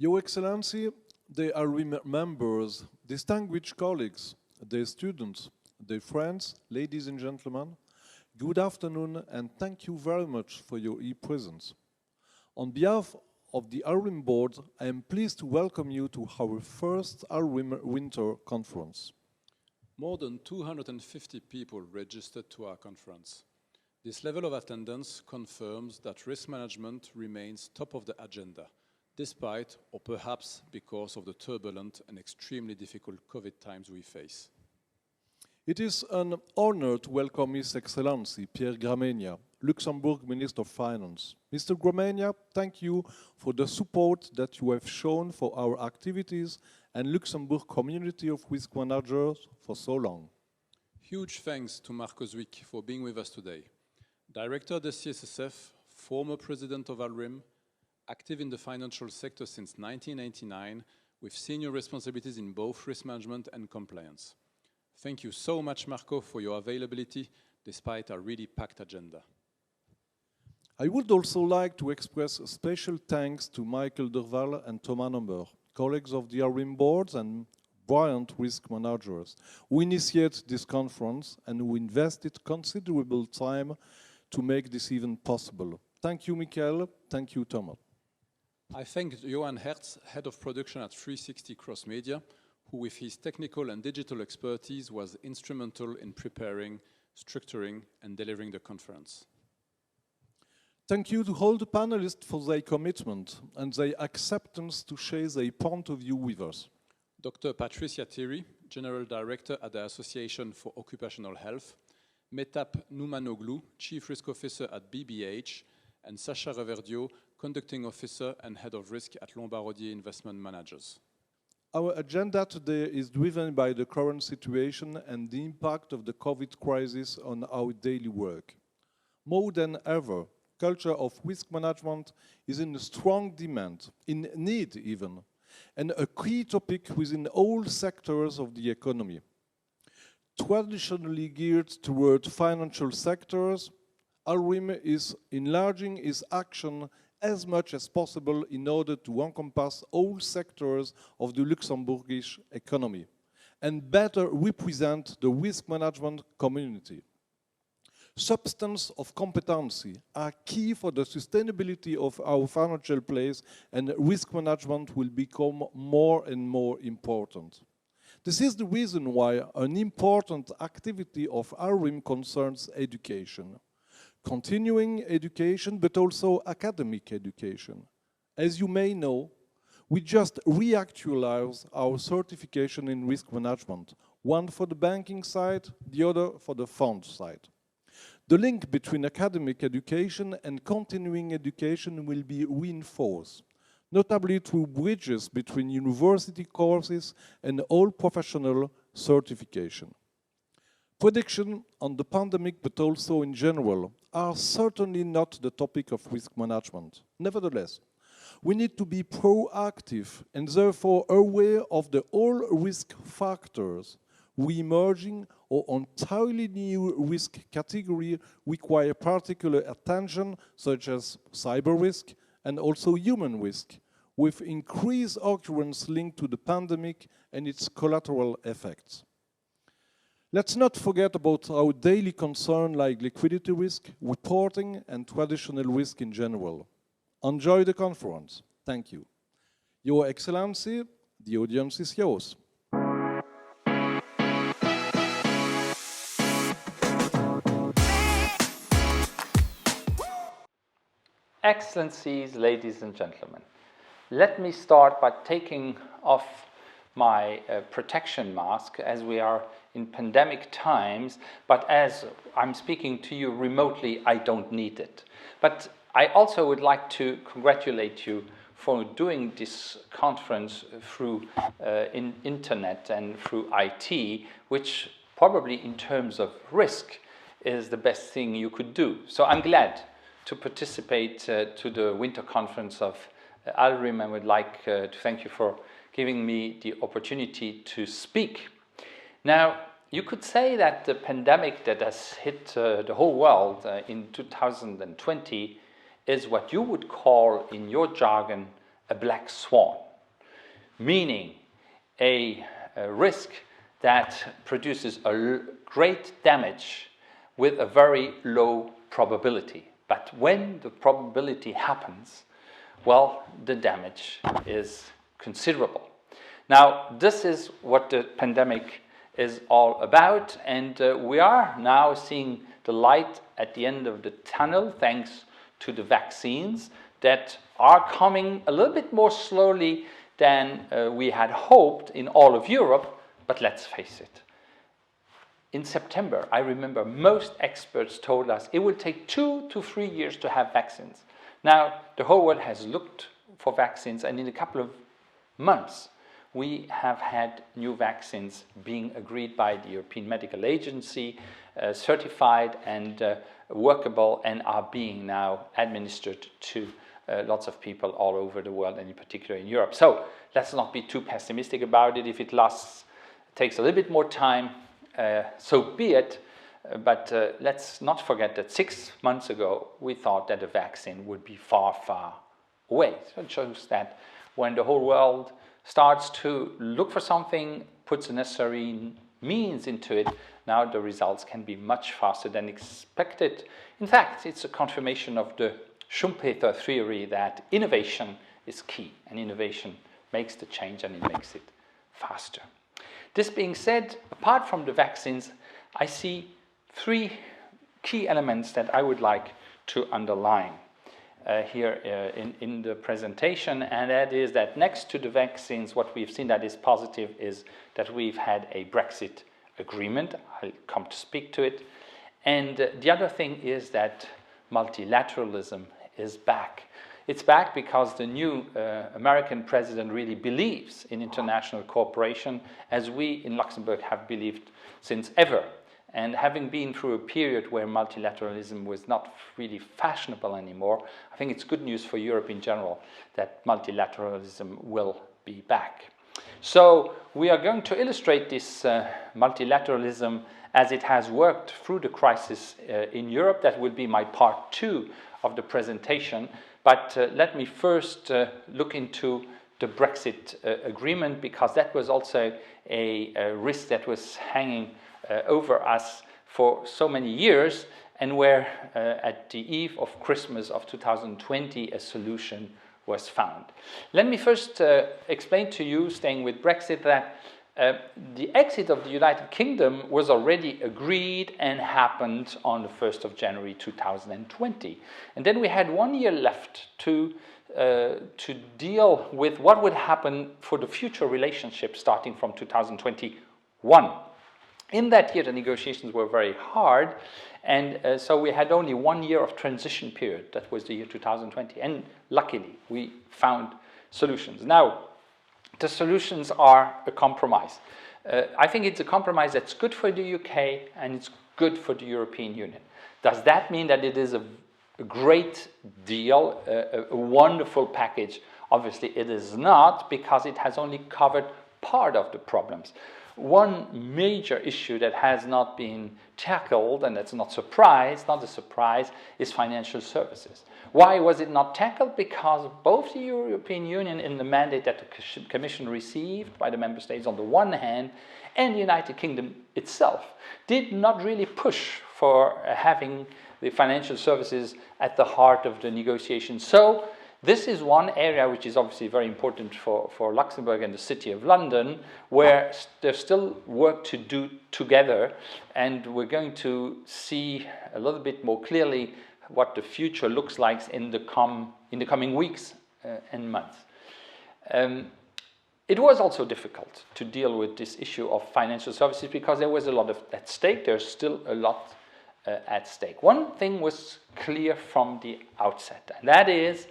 Your Excellency, the ALRIM members, distinguished colleagues, dear students, dear friends, ladies and gentlemen, good afternoon and thank you very much for your presence. On behalf of the ALRIM board, I am pleased to welcome you to our first ALRIM Winter Conference. More than 250 people registered to our conference. This level of attendance confirms that risk management remains top of the agenda, despite or perhaps because of the turbulent and extremely difficult COVID times we face. It is an honor to welcome His Excellency Pierre Gramegna, Luxembourg Minister of Finance. Mr. Gramegna, thank you for the support that you have shown for our activities and Luxembourg community of risk managers for so long. Huge thanks to Marco Zwick for being with us today. Director of the CSSF, former president of ALRIM, active in the financial sector since 1999, with senior responsibilities in both risk management and compliance. Thank you so much, Marco, for your availability, despite our really packed agenda. I would also like to express special thanks to Michael Derval and Thomas Number, colleagues of the ALRIM boards and brilliant risk managers, who initiated this conference and who invested considerable time to make this event possible. Thank you, Michael. Thank you, Thomas. I thank Johan Hertz, Head of Production at 360 Cross Media, who with his technical and digital expertise was instrumental in preparing, structuring and delivering the conference. Thank you to all the panelists for their commitment and their acceptance to share their point of view with us. Dr. Patricia Thierry, General Director at the Association for Occupational Health, Metap Noumanoglu, Chief Risk Officer at BBH, and Sacha Reverdio, Conducting Officer and Head of Risk at Lombard Investment Managers. Our agenda today is driven by the current situation and the impact of the COVID crisis on our daily work. More than ever, culture of risk management is in strong demand, in need even, and a key topic within all sectors of the economy. Traditionally geared toward financial sectors, ALRIM is enlarging its action as much as possible in order to encompass all sectors of the Luxembourgish economy and better represent the risk management community. Substance of competency are key for the sustainability of our financial place, and risk management will become more and more important. This is the reason why an important activity of ALRIM concerns education. Continuing education, but also academic education. As you may know, we just reactualized our certification in risk management, one for the banking side, the other for the fund side. The link between academic education and continuing education will be reinforced, notably through bridges between university courses and all professional certification. Predictions on the pandemic, but also in general, are certainly not the topic of risk management. Nevertheless, we need to be proactive and therefore aware of the all risk factors. Re-emerging or entirely new risk category require particular attention, such as cyber risk and also human risk, with increased occurrence linked to the pandemic and its collateral effects. Let's not forget about our daily concern like liquidity risk, reporting, and traditional risk in general. Enjoy the conference. Thank you. Your Excellency, the audience is yours. Excellencies, ladies and gentlemen, let me start by taking off my protection mask as we are in pandemic times, but as I'm speaking to you remotely, I don't need it. But I also would like to congratulate you for doing this conference through internet and through IT, which probably in terms of risk is the best thing you could do. So I'm glad to participate to the winter conference of ALRIM, and would like to thank you for giving me the opportunity to speak. Now, you could say that the pandemic that has hit the whole world in 2020 is what you would call, in your jargon, a black swan. meaning a risk that produces great damage with a very low probability. But when the probability happens, well, the damage is considerable. Now, this is what the pandemic is all about, and we are now seeing the light at the end of the tunnel thanks to the vaccines that are coming a little bit more slowly than we had hoped in all of Europe, but let's face it. In September, I remember most experts told us it will take 2 to 3 years to have vaccines. Now, the whole world has looked for vaccines, and in a couple of months, we have had new vaccines being agreed by the European Medical Agency, certified and workable, and are being now administered to lots of people all over the world, and in particular in Europe. So let's not be too pessimistic about it. If it takes a little bit more time, so be it. But let's not forget that 6 months ago, we thought that a vaccine would be far, far away. So it shows that when the whole world starts to look for something, puts the necessary means into it, now the results can be much faster than expected. In fact, it's a confirmation of the Schumpeter theory that innovation is key, and innovation makes the change and it makes it faster. This being said, apart from the vaccines, I see 3 key elements that I would like to underline here in the presentation, and that is that next to the vaccines, what we've seen that is positive is that we've had a Brexit agreement. I'll come to speak to it. And the other thing is that multilateralism is back. It's back because the new American president really believes in international cooperation, as we in Luxembourg have believed since ever. And having been through a period where multilateralism was not really fashionable anymore, I think it's good news for Europe in general that multilateralism will be back. So we are going to illustrate this multilateralism as it has worked through the crisis in Europe. That will be my part 2 of the presentation. But let me first look into the Brexit agreement, because that was also a risk that was hanging over us for so many years, and where at the eve of Christmas of 2020 a solution was found. Let me first explain to you, staying with Brexit, that the exit of the United Kingdom was already agreed and happened on the 1st of January 2020. And then we had 1 year left to deal with what would happen for the future relationship starting from 2021. In that year, the negotiations were very hard, and so we had only 1 year of transition period. That was the year 2020, and luckily, we found solutions. Now, the solutions are a compromise. I think it's a compromise that's good for the UK, and it's good for the European Union. Does that mean that it is a great deal, a wonderful package? Obviously, it is not, because it has only covered part of the problems. One major issue that has not been tackled, and that's not a surprise, is financial services. Why was it not tackled? Because both the European Union, in the mandate that the Commission received by the Member States on the one hand, and the United Kingdom itself, did not really push for having the financial services at the heart of the negotiation. So this is one area which is obviously very important for Luxembourg and the City of London, where there's still work to do together, and we're going to see a little bit more clearly what the future looks like in the coming weeks and months. It was also difficult to deal with this issue of financial services because there was a lot at stake. There's still a lot at stake. One thing was clear from the outset, and that is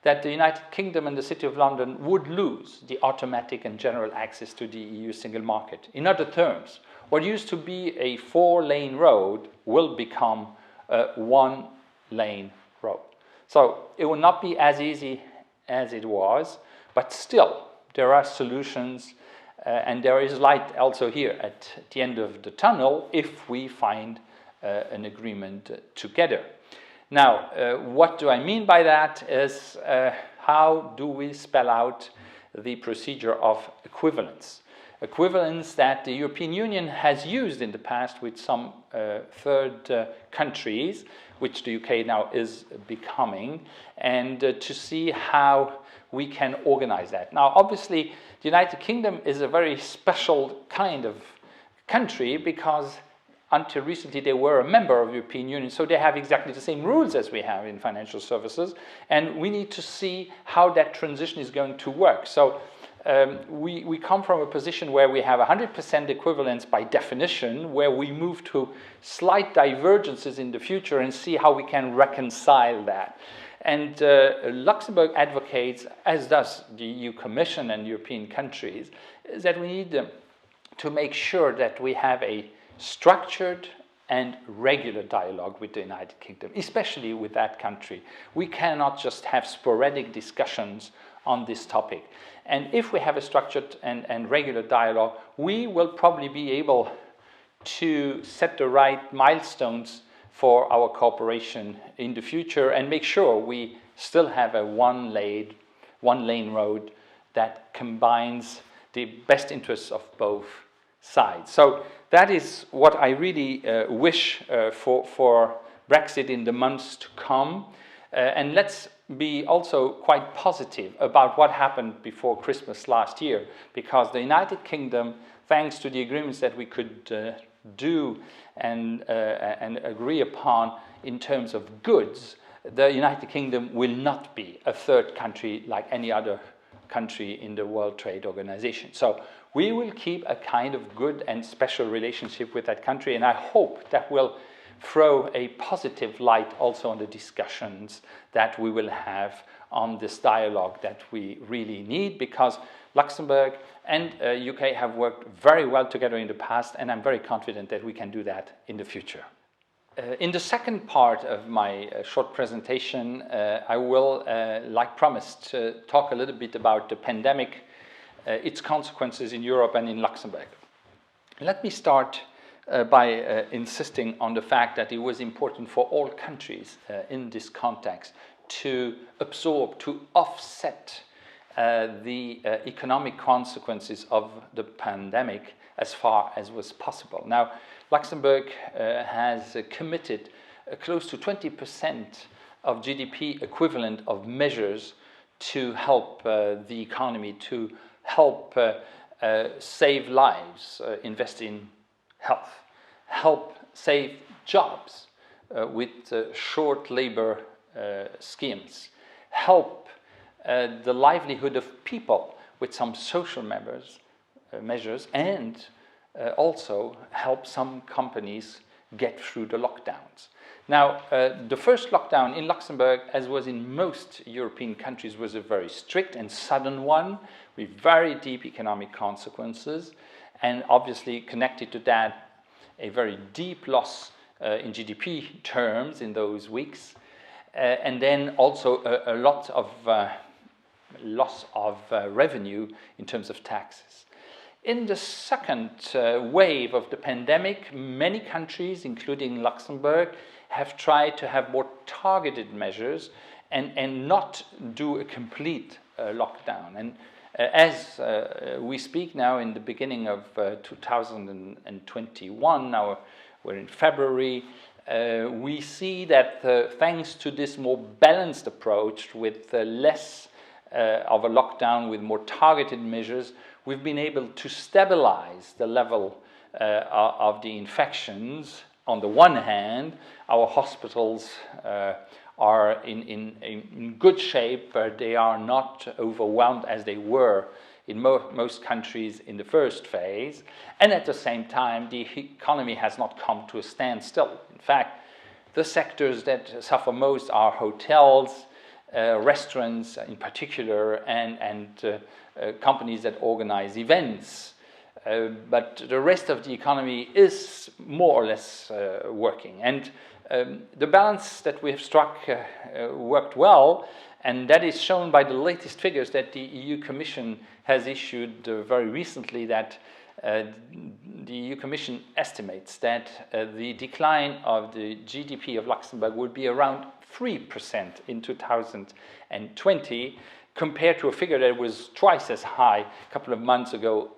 that the United Kingdom and the City of London would lose the automatic and general access to the EU single market. In other terms, what used to be a 4-lane road will become a 1-lane road. So it will not be as easy as it was, but still there are solutions, and there is light also here at the end of the tunnel if we find an agreement together. Now, what do I mean by that is how do we spell out the procedure of equivalence. Equivalence that the European Union has used in the past with some third countries, which the UK now is becoming, and to see how we can organize that. Now, obviously, the United Kingdom is a very special kind of country because until recently they were a member of the European Union, so they have exactly the same rules as we have in financial services, and we need to see how that transition is going to work. So we come from a position where we have 100% equivalence by definition, where we move to slight divergences in the future and see how we can reconcile that. And Luxembourg advocates, as does the EU Commission and European countries, is that we need to make sure that we have a structured and regular dialogue with the United Kingdom, especially with that country. We cannot just have sporadic discussions on this topic. And if we have a structured and regular dialogue, we will probably be able to set the right milestones for our cooperation in the future and make sure we still have a one-lane road that combines the best interests of both sides. So that is what I really wish for Brexit in the months to come. And let's be also quite positive about what happened before Christmas last year, because the United Kingdom, thanks to the agreements that we could do and agree upon in terms of goods, the United Kingdom will not be a third country like any other country in the World Trade Organization. So we will keep a kind of good and special relationship with that country, and I hope that will throw a positive light also on the discussions that we will have on this dialogue that we really need, because Luxembourg and UK have worked very well together in the past, and I'm very confident that we can do that in the future. In the second part of my short presentation, I will, like promised, talk a little bit about the pandemic, its consequences in Europe and in Luxembourg. Let me start by insisting on the fact that it was important for all countries in this context to absorb, to offset the economic consequences of the pandemic as far as was possible. Now, Luxembourg has committed close to 20% of GDP equivalent of measures to help the economy, to help save lives, invest in health, help save jobs with short labor schemes, help the livelihood of people with some social measures, and also help some companies get through the lockdowns. Now, the first lockdown in Luxembourg, as was in most European countries, was a very strict and sudden one with very deep economic consequences, and obviously connected to that a very deep loss in GDP terms in those weeks, and then also a lot of loss of revenue in terms of taxes. In the second wave of the pandemic, many countries, including Luxembourg, have tried to have more targeted measures and not do a complete lockdown. And as we speak now in the beginning of 2021, now we're in February, we see that thanks to this more balanced approach with less of a lockdown, with more targeted measures, we've been able to stabilize the level of the infections. On the one hand, our hospitals are in good shape. They are not overwhelmed as they were in most countries in the first phase. And at the same time, the economy has not come to a standstill. In fact, the sectors that suffer most are hotels, restaurants in particular, and companies that organize events. But the rest of the economy is more or less working. And the balance that we have struck worked well, and that is shown by the latest figures that the EU Commission has issued very recently, that the EU Commission estimates that the decline of the GDP of Luxembourg would be around 3% in 2020, compared to a figure that was twice as high a couple of months ago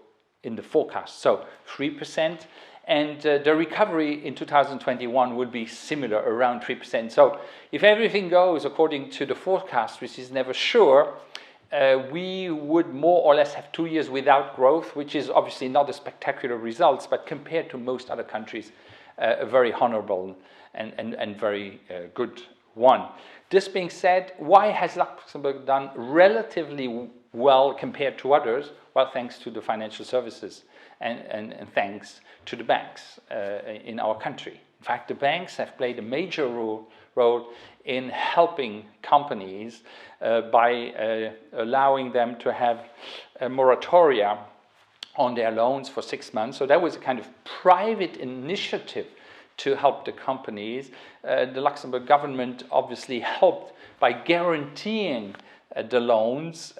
in the forecast. So 3%. And the recovery in 2021 will be similar, around 3%. So if everything goes according to the forecast, which is never sure, we would more or less have 2 years without growth, which is obviously not a spectacular result, but compared to most other countries, a very honorable and very good one. This being said, why has Luxembourg done relatively well compared to others? Well, thanks to the financial services and thanks to the banks in our country. In fact, the banks have played a major role in helping companies by allowing them to have a moratoria on their loans for 6 months. So that was a kind of private initiative to help the companies. The Luxembourg government obviously helped by guaranteeing the loans,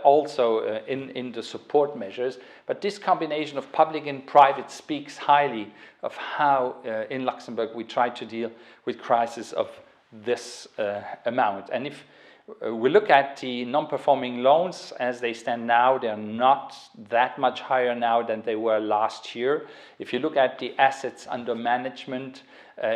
also in the support measures. But this combination of public and private speaks highly of how in Luxembourg we try to deal with crises of this amount. And if we look at the non-performing loans as they stand now, they're not that much higher now than they were last year. If you look at the assets under management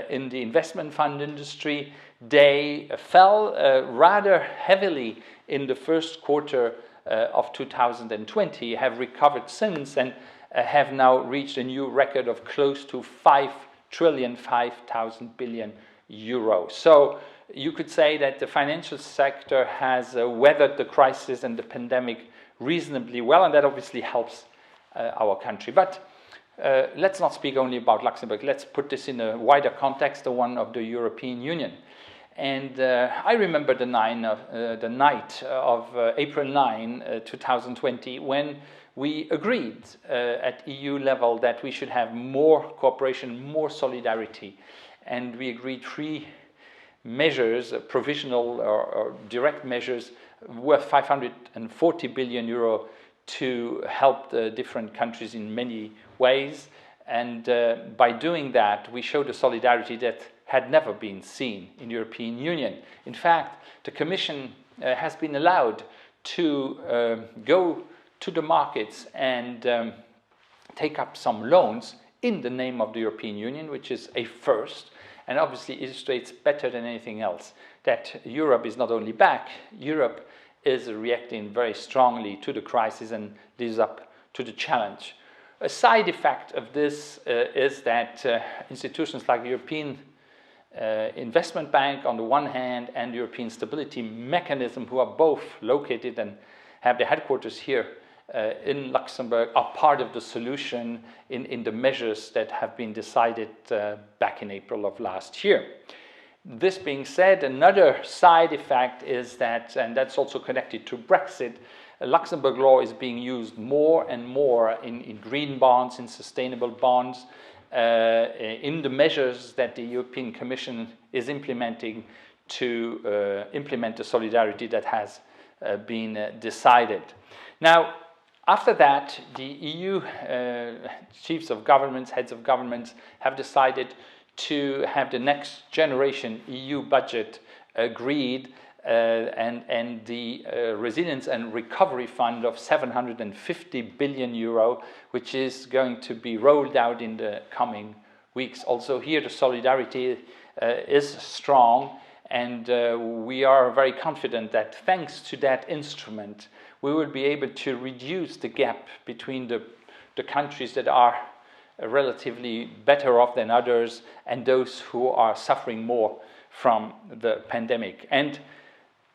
in the investment fund industry, they fell rather heavily in the first quarter of 2020, have recovered since, and have now reached a new record of close to 5 billion euros. So you could say that the financial sector has weathered the crisis and the pandemic reasonably well, and that obviously helps our country. But let's not speak only about Luxembourg. Let's put this in a wider context, the one of the European Union. And I remember the night of April 9, 2020, when we agreed at EU level that we should have more cooperation, more solidarity. And we agreed 3 measures, provisional or direct measures, worth 540 billion euro to help the different countries in many ways. And by doing that, we showed a solidarity that had never been seen in the European Union. In fact, the Commission has been allowed to go to the markets and take up some loans in the name of the European Union, which is a first, and obviously illustrates better than anything else that Europe is not only back, Europe is reacting very strongly to the crisis and lives up to the challenge. A side effect of this is that institutions like the European Investment Bank on the one hand and the European Stability Mechanism, who are both located and have their headquarters here in Luxembourg, are part of the solution in the measures that have been decided back in April of last year. This being said, another side effect is that, and that's also connected to Brexit, Luxembourg law is being used more and more in green bonds, in sustainable bonds, in the measures that the European Commission is implementing to implement the solidarity that has been decided. Now, after that, the EU chiefs of governments, heads of governments, have decided to have the next generation EU budget agreed, and the Resilience and Recovery Fund of 750 billion euro, which is going to be rolled out in the coming weeks. Also here the solidarity is strong, and we are very confident that thanks to that instrument, we will be able to reduce the gap between the countries that are relatively better off than others and those who are suffering more from the pandemic. And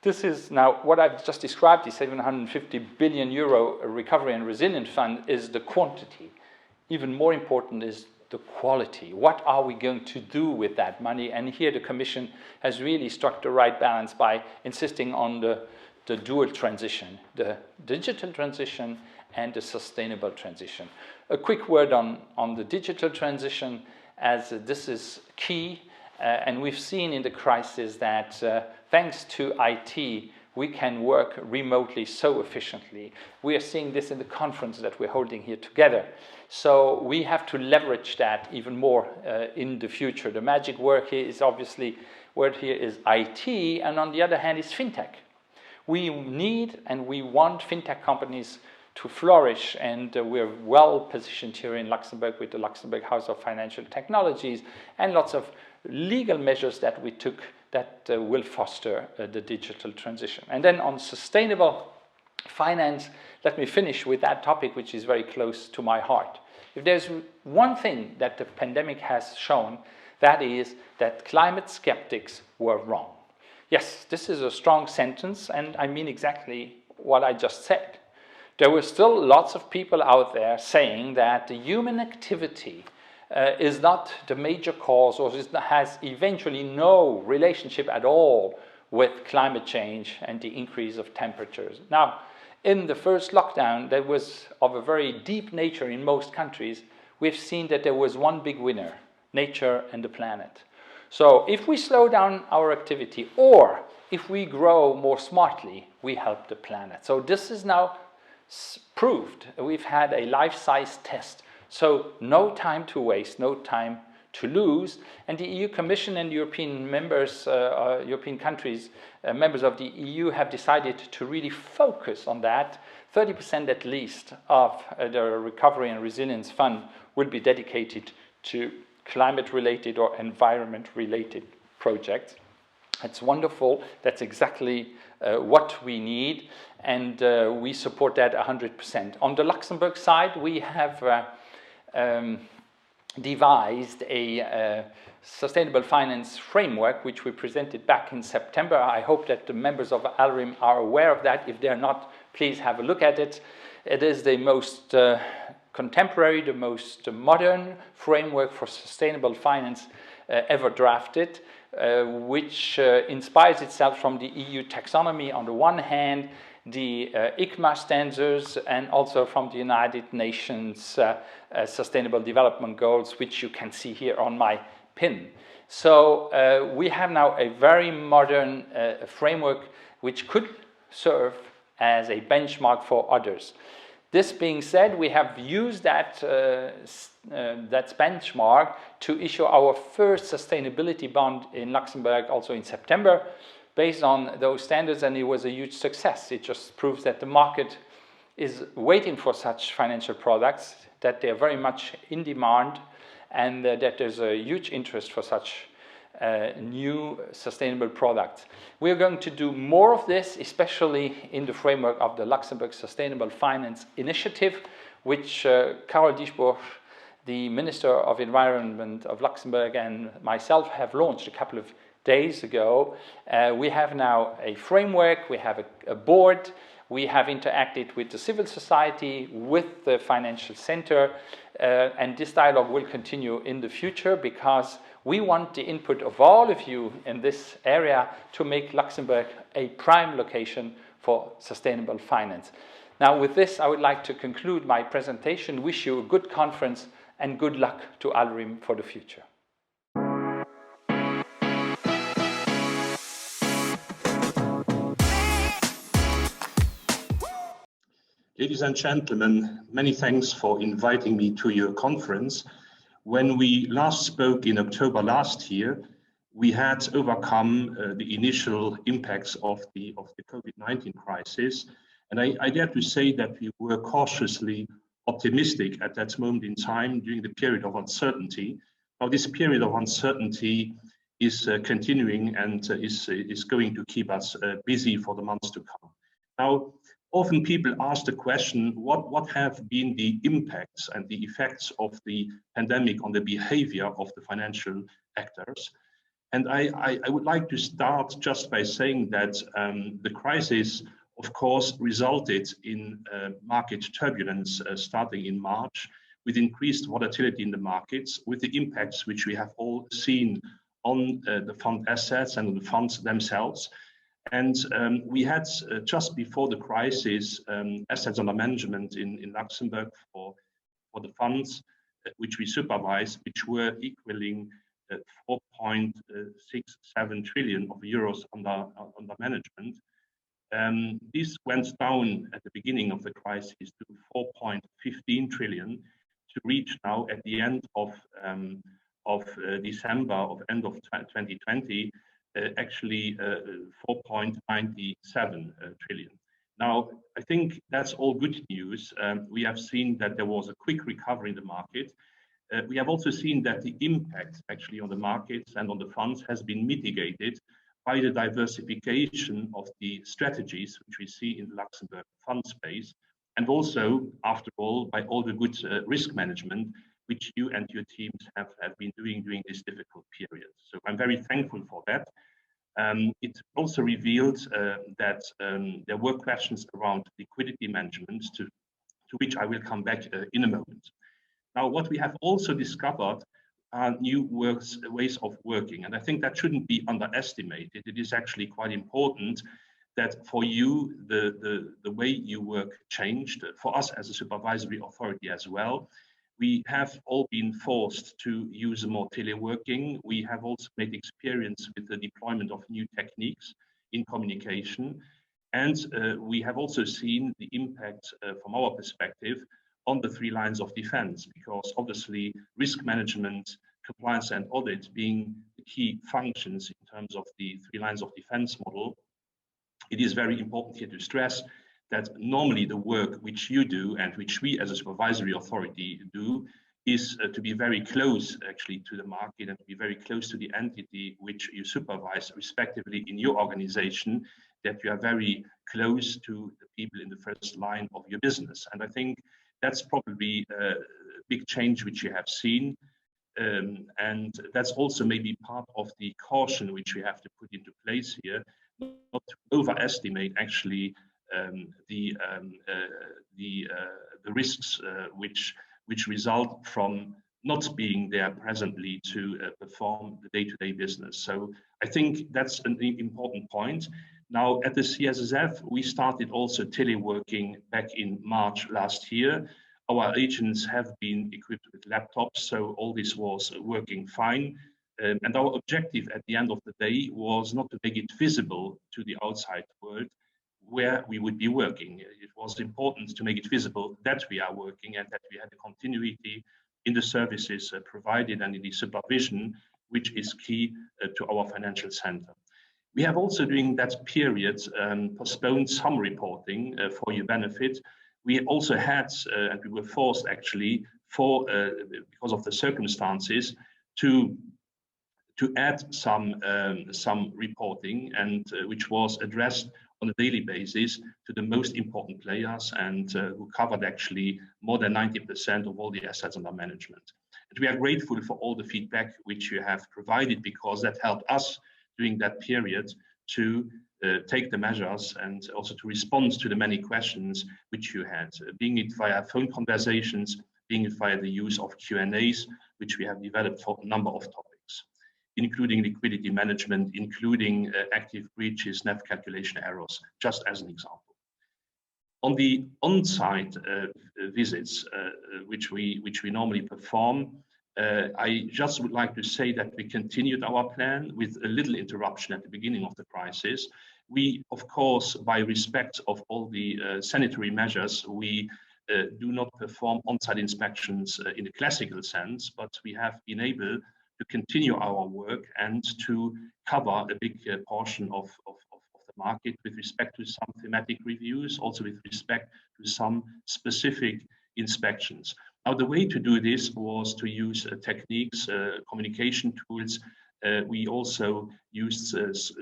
this is now what I've just described, the 750 billion euro Recovery and Resilience Fund is the quantity. Even more important is the quality. What are we going to do with that money? And here the Commission has really struck the right balance by insisting on the dual transition, the digital transition and the sustainable transition. A quick word on the digital transition, as this is key. And we've seen in the crisis that thanks to IT, we can work remotely so efficiently. We are seeing this in the conference that we're holding here together. So we have to leverage that even more in the future. The magic word here is obviously, IT, and on the other hand is fintech. We need and we want fintech companies to flourish, and we're well positioned here in Luxembourg with the Luxembourg House of Financial Technologies and lots of legal measures that we took that will foster the digital transition. And then on sustainable finance, let me finish with that topic, which is very close to my heart. If there's one thing that the pandemic has shown, that is that climate skeptics were wrong. Yes, this is a strong sentence, and I mean exactly what I just said. There were still lots of people out there saying that the human activity is not the major cause, or has eventually no relationship at all with climate change and the increase of temperatures. Now, in the first lockdown, that was of a very deep nature in most countries, we've seen that there was one big winner: nature and the planet. So if we slow down our activity, or if we grow more smartly, we help the planet. So this is now proved. We've had a life-size test. So no time to waste, no time to lose. And the EU Commission and European members, European countries, members of the EU have decided to really focus on that. 30% at least of the Recovery and Resilience Fund will be dedicated to climate-related or environment-related projects. That's wonderful. That's exactly what we need, and we support that 100%. On the Luxembourg side, we have devised a sustainable finance framework, which we presented back in September. I hope that the members of ALRIM are aware of that. If they're not, please have a look at it. It is the most contemporary, the most modern framework for sustainable finance ever drafted, which inspires itself from the EU taxonomy on the one hand, the ICMA standards, and also from the United Nations Sustainable Development Goals, which you can see here on my pin. So we have now a very modern framework which could serve as a benchmark for others. This being said, we have used that benchmark to issue our first sustainability bond in Luxembourg also in September, based on those standards, and it was a huge success. It just proves that the market is waiting for such financial products, that they're very much in demand, and that there's a huge interest for such new sustainable products. We're going to do more of this, especially in the framework of the Luxembourg Sustainable Finance Initiative, which Karel Dieschbourg, the Minister of Environment of Luxembourg, and myself have launched a couple of days ago. We have now a framework, we have a board, we have interacted with the civil society, with the financial center, and this dialogue will continue in the future, because we want the input of all of you in this area to make Luxembourg a prime location for sustainable finance. Now, with this, I would like to conclude my presentation. Wish you a good conference and good luck to ALRIM for the future. Ladies and gentlemen, many thanks for inviting me to your conference. When we last spoke in October last year, we had overcome the initial impacts of the COVID-19 crisis. And I dare to say that we were cautiously optimistic at that moment in time during the period of uncertainty. Now, this period of uncertainty is continuing and is going to keep us busy for the months to come. Now, often people ask the question, what have been the impacts and the effects of the pandemic on the behavior of the financial actors? And I would like to start just by saying that the crisis, of course, resulted in market turbulence starting in March, with increased volatility in the markets, with the impacts which we have all seen on the fund assets and the funds themselves. And we had, just before the crisis, assets under management in Luxembourg for the funds which we supervise, which were equaling 4.67 trillion of euros under management. This went down at the beginning of the crisis to 4.15 trillion, to reach now at the end of December, of end of 2020, actually 4.97 trillion. Now, I think that's all good news. We have seen that there was a quick recovery in the market. We have also seen that the impact actually on the markets and on the funds has been mitigated by the diversification of the strategies which we see in the Luxembourg fund space, and also, after all, by all the good risk management which you and your teams have been doing during this difficult period. So I'm very thankful for that. It also revealed that there were questions around liquidity management, to which I will come back in a moment. Now, what we have also discovered are new ways of working, and I think that shouldn't be underestimated. It is actually quite important that for you, the way you work changed. For us as a supervisory authority as well, we have all been forced to use more teleworking. We have also made experience with the deployment of new techniques in communication. And we have also seen the impact from our perspective on the 3 lines of defense, because obviously risk management, compliance and audit being the key functions in terms of the 3 lines of defense model, it is very important here to stress that normally the work which you do and which we as a supervisory authority do is to be very close actually to the market and to be very close to the entity which you supervise, respectively in your organization, that you are very close to the people in the first line of your business. And I think that's probably a big change which you have seen. And that's also maybe part of the caution which we have to put into place here, not to overestimate actually the risks which result from not being there presently to perform the day-to-day business. So I think that's an important point. Now at the CSSF, we started also teleworking back in March last year. Our agents have been equipped with laptops, so all this was working fine. And our objective at the end of the day was not to make it visible to the outside world where we would be working. It was important to make it visible that we are working and that we had a continuity in the services provided and in the supervision, which is key to our financial center. We have also during that period postponed some reporting for your benefit. We also had, and we were forced actually because of the circumstances, to add some reporting, and which was addressed on a daily basis to the most important players and who covered actually more than 90% of all the assets under management. And we are grateful for all the feedback which you have provided, because that helped us during that period to take the measures and also to respond to the many questions which you had, being it via phone conversations, being it via the use of Q&As, which we have developed for a number of topics, including liquidity management, including active breaches, NAV calculation errors, just as an example. On the on-site visits, which we normally perform, I just would like to say that we continued our plan with a little interruption at the beginning of the crisis. We, of course, by respect of all the sanitary measures, we do not perform on-site inspections in a classical sense, but we have been able to continue our work and to cover a big portion of the market with respect to some thematic reviews, also with respect to some specific inspections. Now, the way to do this was to use techniques, communication tools. We also used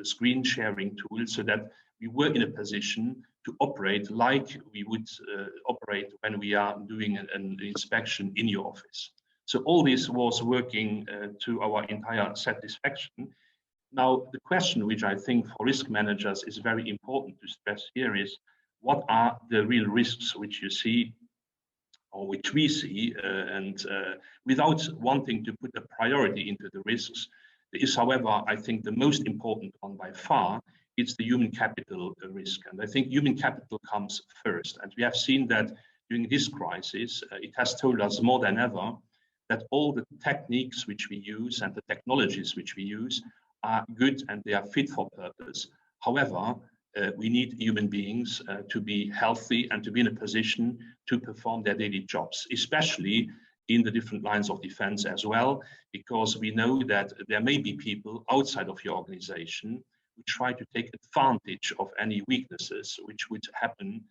screen sharing tools so that we were in a position to operate like we would operate when we are doing an inspection in your office. So all this was working to our entire satisfaction. Now, the question which I think for risk managers is very important to stress here is, what are the real risks which you see or which we see, and without wanting to put a priority into the risks, there is, however, I think the most important one by far, it's the human capital risk. And I think human capital comes first. And we have seen that during this crisis, it has told us more than ever that all the techniques which we use and the technologies which we use are good and they are fit for purpose. However, we need human beings to be healthy and to be in a position to perform their daily jobs, especially in the different lines of defense as well, because we know that there may be people outside of your organization who try to take advantage of any weaknesses which would happen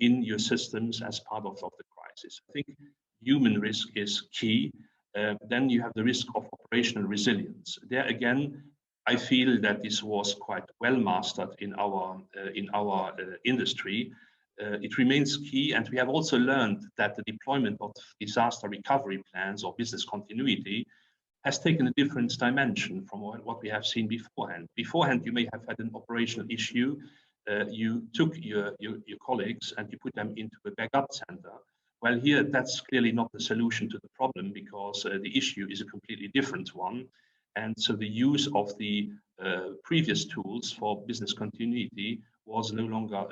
in your systems as part of the crisis. I think human risk is key. Then you have the risk of operational resilience. There again, I feel that this was quite well mastered in our industry. It remains key, and we have also learned that the deployment of disaster recovery plans or business continuity has taken a different dimension from what we have seen beforehand. Beforehand, you may have had an operational issue. You took your colleagues and you put them into a backup center. Well, here, that's clearly not the solution to the problem, because the issue is a completely different one. And so the use of the previous tools for business continuity was no longer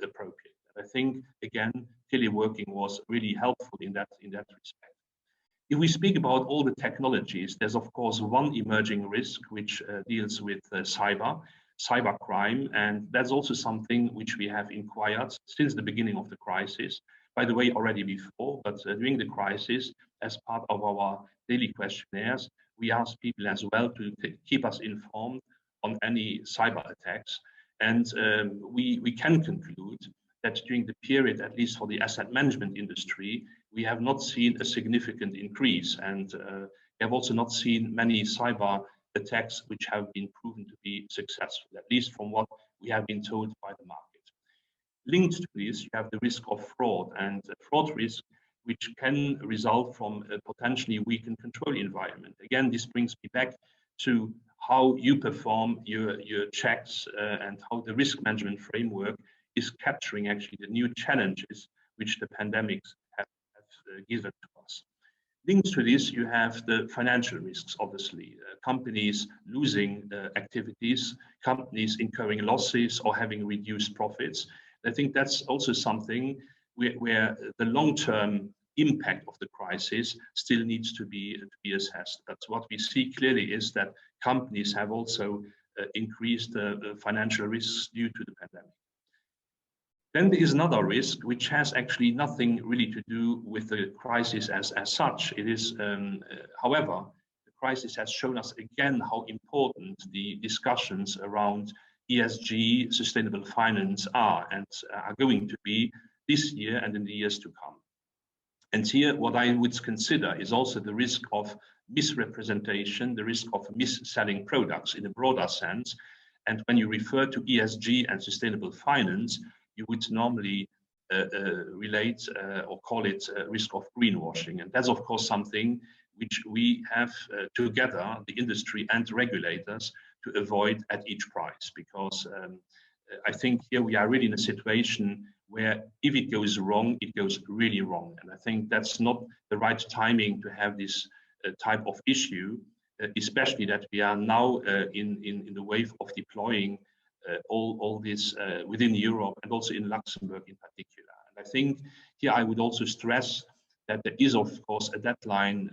appropriate. I think, again, teleworking was really helpful in that respect. If we speak about all the technologies, there's of course one emerging risk which deals with cybercrime, and that's also something which we have inquired since the beginning of the crisis. By the way, already before, but during the crisis, as part of our daily questionnaires, we asked people as well to keep us informed on any cyber attacks. And we can conclude that during the period, at least for the asset management industry, we have not seen a significant increase. And we have also not seen many cyber attacks which have been proven to be successful, at least from what we have been told by the market. Linked to this, you have the risk of fraud, and fraud risk which can result from a potentially weakened control environment. Again, this brings me back to how you perform your checks and how the risk management framework is capturing actually the new challenges which the pandemics have given to us. Linked to this, you have the financial risks, obviously. Companies losing activities, companies incurring losses or having reduced profits. I think that's also something where the long-term impact of the crisis still needs to be assessed. But what we see clearly is that companies have also increased financial risks due to the pandemic. Then there is another risk which has actually nothing really to do with the crisis as such. It is, however, the crisis has shown us again how important the discussions around ESG, sustainable finance are and are going to be this year and in the years to come. And here, what I would consider is also the risk of misrepresentation, the risk of mis-selling products in a broader sense. And when you refer to ESG and sustainable finance, you would normally relate or call it risk of greenwashing. And that's, of course, something which we have together, the industry and regulators, to avoid at each price. Because I think here we are really in a situation where if it goes wrong, it goes really wrong. And I think that's not the right timing to have this type of issue, especially that we are now in the wave of deploying all this within Europe and also in Luxembourg in particular. And I think here I would also stress that there is, of course, a deadline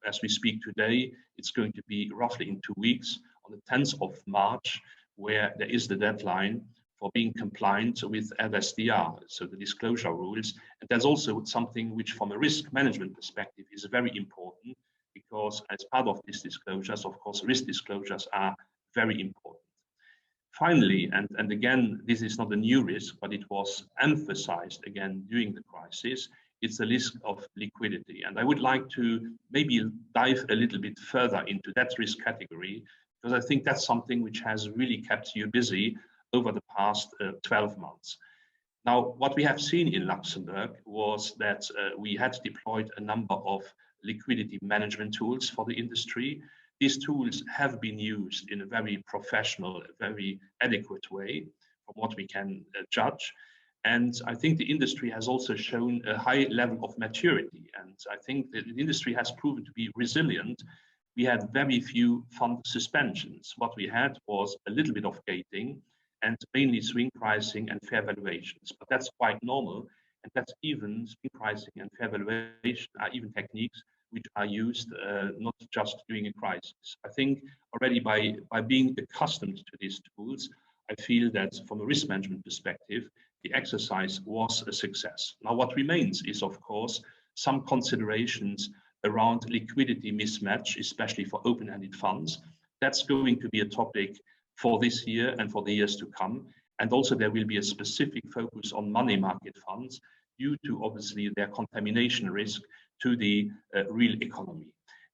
as we speak today. It's going to be roughly in 2 weeks on the 10th of March, where there is the deadline for being compliant with LSDR, so the disclosure rules. And that's also something which from a risk management perspective is very important, because as part of these disclosures, of course, risk disclosures are very important. Finally, and again, this is not a new risk, but it was emphasized again during the crisis, it's the risk of liquidity. And I would like to maybe dive a little bit further into that risk category, because I think that's something which has really kept you busy over the past 12 months. Now, what we have seen in Luxembourg was that we had deployed a number of liquidity management tools for the industry. These tools have been used in a very professional, very adequate way from what we can judge. And I think the industry has also shown a high level of maturity. And I think that the industry has proven to be resilient. We had very few fund suspensions. What we had was a little bit of gating and mainly swing pricing and fair valuations. But that's quite normal. And that's even swing pricing and fair valuation are even techniques which are used not just during a crisis. I think already by being accustomed to these tools, I feel that from a risk management perspective, the exercise was a success. Now, what remains is, of course, some considerations around liquidity mismatch, especially for open-ended funds. That's going to be a topic for this year and for the years to come. And also there will be a specific focus on money market funds due to obviously their contamination risk to the real economy.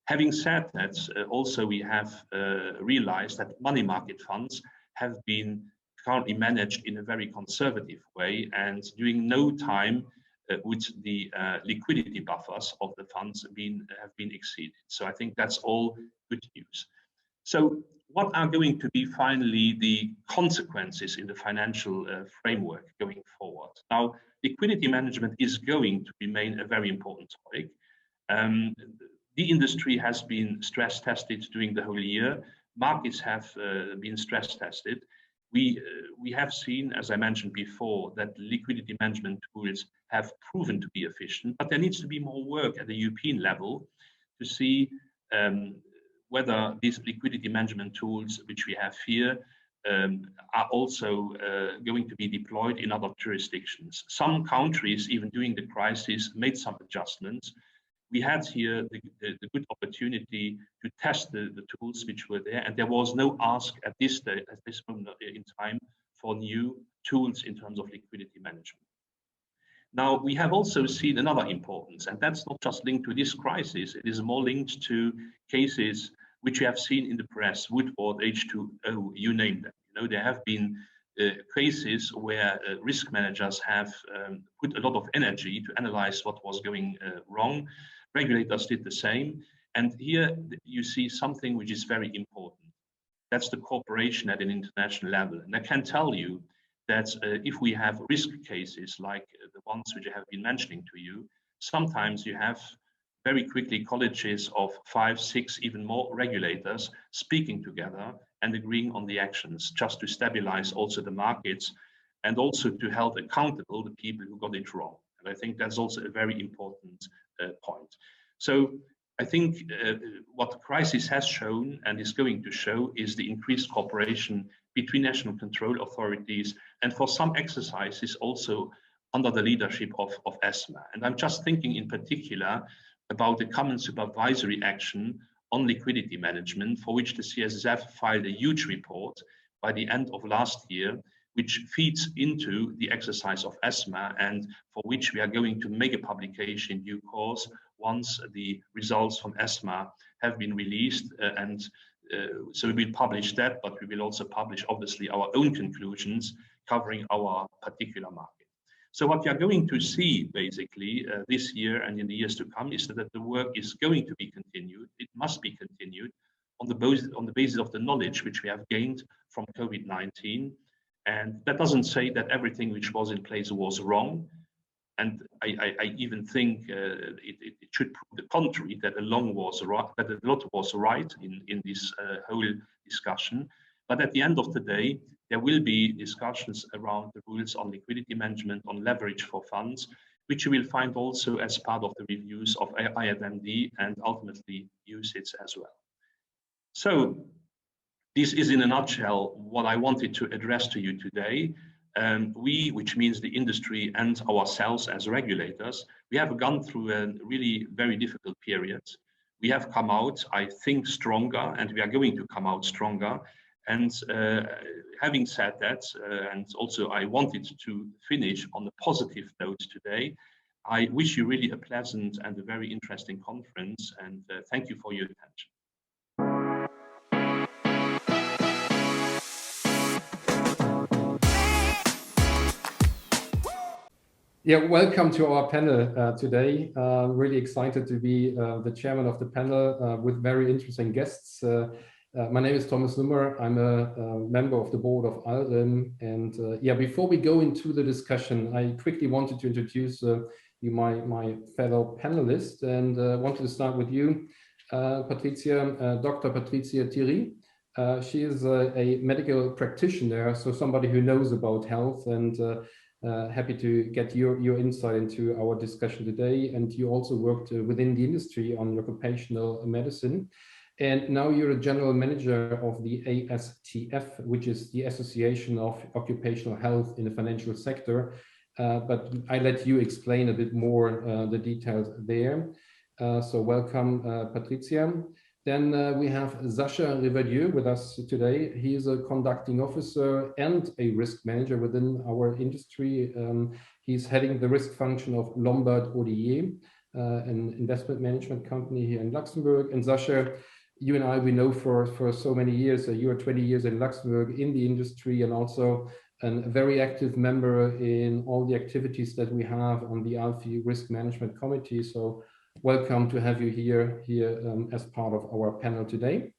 Having said that, also we have realized that money market funds have been currently managed in a very conservative way, and during no time would the liquidity buffers of the funds have been exceeded. So I think that's all good news. So what are going to be finally the consequences in the financial framework going forward? Now, liquidity management is going to remain a very important topic. The industry has been stress tested during the whole year. Markets have been stress tested. We have seen, as I mentioned before, that liquidity management tools have proven to be efficient, but there needs to be more work at the European level to see whether these liquidity management tools, which we have here, are also going to be deployed in other jurisdictions. Some countries, even during the crisis, made some adjustments. We had here the good opportunity to test the tools which were there, and there was no ask at this moment in time for new tools in terms of liquidity management. Now, we have also seen another importance, and that's not just linked to this crisis, it is more linked to cases which we have seen in the press, Woodward, H2O, you name them. You know, there have been cases where risk managers have put a lot of energy to analyze what was going wrong. Regulators did the same. And here you see something which is very important. That's the cooperation at an international level. And I can tell you that if we have risk cases like the ones which I have been mentioning to you, sometimes you have very quickly colleges of 5, 6, even more regulators speaking together and agreeing on the actions just to stabilize also the markets and also to hold accountable the people who got it wrong. And I think that's also a very important point. So I think what the crisis has shown and is going to show is the increased cooperation between national control authorities and for some exercises also under the leadership of ESMA. And I'm just thinking in particular about the common supervisory action on liquidity management, for which the CSSF filed a huge report by the end of last year, which feeds into the exercise of ESMA and for which we are going to make a publication in due course once the results from ESMA have been released. So we will publish that, but we will also publish obviously our own conclusions covering our particular market. So what we are going to see basically this year and in the years to come is that the work is going to be continued. It must be continued on the basis of the knowledge which we have gained from COVID-19. And that doesn't say that everything which was in place was wrong. And I even think it should prove the contrary, that a lot was right in this whole discussion. But at the end of the day, there will be discussions around the rules on liquidity management, on leverage for funds, which you will find also as part of the reviews of IFMD and ultimately UCITS as well. So this is in a nutshell what I wanted to address to you today. We, which means the industry and ourselves as regulators, we have gone through a really very difficult period. We have come out, I think, stronger, and we are going to come out stronger. And having said that, and also I wanted to finish on a positive note today, I wish you really a pleasant and a very interesting conference, and thank you for your attention. Yeah, welcome to our panel today. Really excited to be the chairman of the panel with very interesting guests. My name is Thomas Nummer. I'm a member of the board of ALRIM. And yeah, before we go into the discussion, I quickly wanted to introduce you, my fellow panelists, and wanted to start with you, Patricia, Dr. Patricia Thierry. She is a medical practitioner, so somebody who knows about health, and happy to get your insight into our discussion today. And you also worked within the industry on occupational medicine. And now you're a general manager of the ASTF, which is the Association of Occupational Health in the Financial Sector. But I let you explain a bit more the details there. So welcome, Patricia. Then we have Sascha Rivadieu with us today. He is a conducting officer and a risk manager within our industry. He's heading the risk function of Lombard Odier, an investment management company here in Luxembourg. And Sascha, you and I, we know for so many years. You are 20 years in Luxembourg in the industry, and also a very active member in all the activities that we have on the ALFI Risk Management Committee. So welcome to have you here as part of our panel today.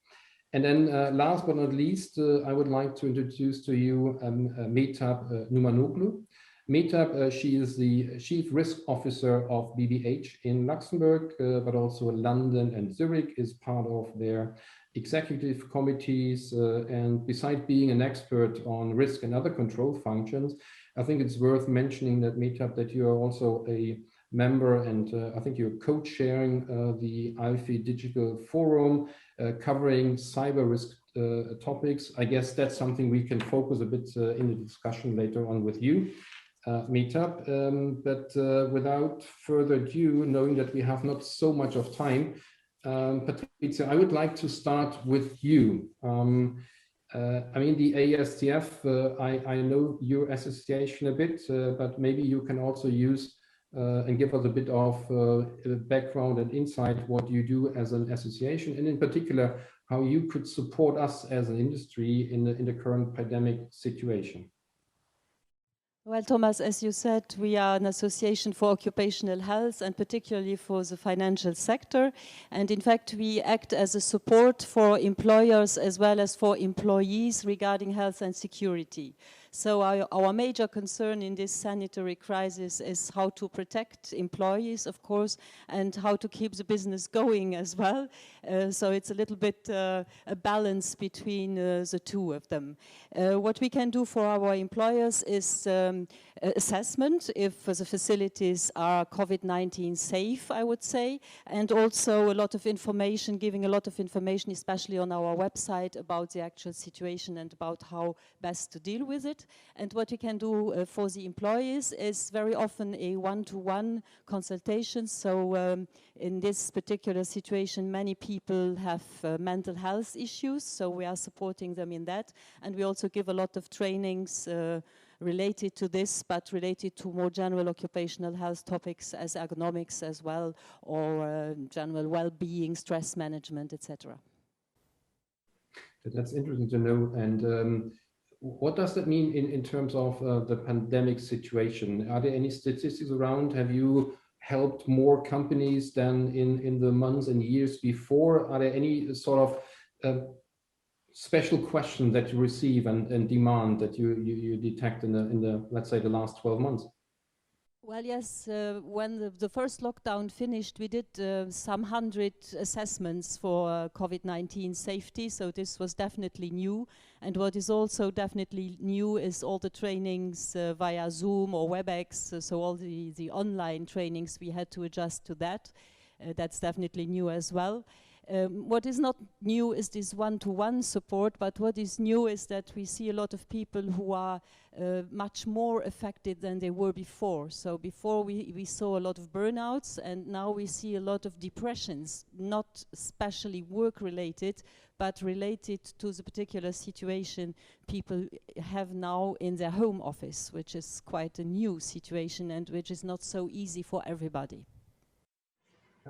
And then last but not least, I would like to introduce to you Mehtap Numanoglu. Mehtap, she is the Chief Risk Officer of BBH in Luxembourg, but also London and Zurich is part of their executive committees. And besides being an expert on risk and other control functions, I think it's worth mentioning that Mehtap, that you are also a member, and I think you're co-chairing the ALFI Digital Forum covering cyber risk topics. I guess that's something we can focus a bit in the discussion later on with you, Mehtap. But without further ado, knowing that we have not so much of time, Patricia, I would like to start with you. I mean, the ASTF, I know your association a bit, but maybe you can also use and give us a bit of background and insight what you do as an association, and in particular, how you could support us as an industry in the current pandemic situation. Well, Thomas, as you said, we are an association for occupational health and particularly for the financial sector. And in fact, we act as a support for employers as well as for employees regarding health and security. So our major concern in this sanitary crisis is how to protect employees, of course, and how to keep the business going as well. So it's a little bit a balance between the two of them. What we can do for our employers is assessment if the facilities are COVID-19 safe, I would say, and also a lot of information, giving a lot of information, especially on our website, about the actual situation and about how best to deal with it. And what we can do for the employees is very often a one-to-one consultation. So in this particular situation, many people have mental health issues, so we are supporting them in that. And we also give a lot of trainings related to this, but related to more general occupational health topics as ergonomics as well, or general well-being, stress management, etc. That's interesting to know. And what does that mean in terms of the pandemic situation? Are there any statistics around? Have you helped more companies than in the months and years before? Are there any sort of special questions that you receive and demand that you detect in the let's say the last 12 months? Well, yes, when the first lockdown finished, we did some 100 assessments for COVID-19 safety, so this was definitely new. And what is also definitely new is all the trainings via Zoom or WebEx, so all the online trainings, we had to adjust to that. That's definitely new as well. What is not new is this one-to-one support, but what is new is that we see a lot of people who are much more affected than they were before. So before we saw a lot of burnouts, and now we see a lot of depressions, not especially work-related, but related to the particular situation people have now in their home office, which is quite a new situation and which is not so easy for everybody.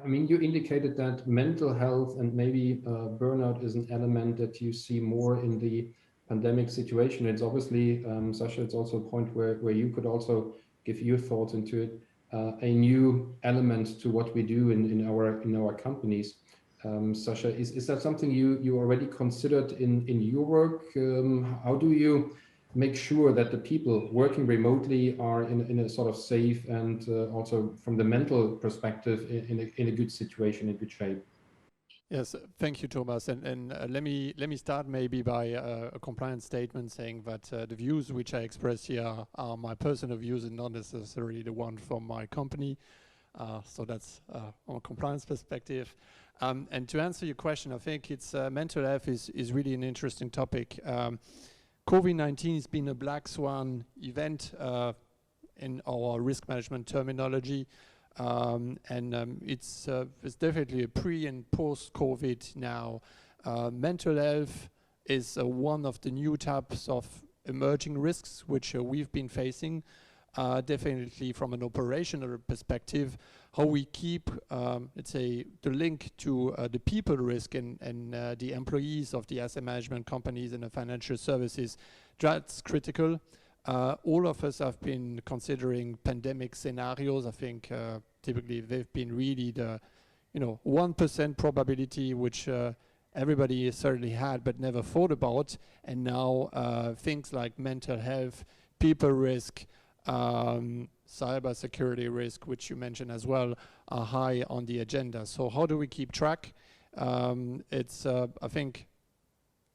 I mean, you indicated that mental health and maybe burnout is an element that you see more in the pandemic situation. It's obviously, Sascha, it's also a point where you could also give your thoughts into it, a new element to what we do in our companies. Sascha, is that something you already considered in your work? How do you make sure that the people working remotely are in a sort of safe and also from the mental perspective in a good situation, in good shape? Yes, thank you, Thomas. And let me start maybe by a compliance statement saying that the views which I express here are my personal views and not necessarily the one from my company. So that's on a compliance perspective. And to answer your question, I think it's mental health is really an interesting topic. COVID-19 has been a black swan event in our risk management terminology. It's definitely a pre and post-COVID now. Mental health is one of the new types of emerging risks which we've been facing. Definitely from an operational perspective, how we keep, let's say, the link to the people risk and the employees of the asset management companies and the financial services, that's critical. All of us have been considering pandemic scenarios. I think typically they've been really the 1% probability which everybody certainly had but never thought about. And now things like mental health, people risk, cyber security risk, which you mentioned as well, are high on the agenda. So how do we keep track? It's I think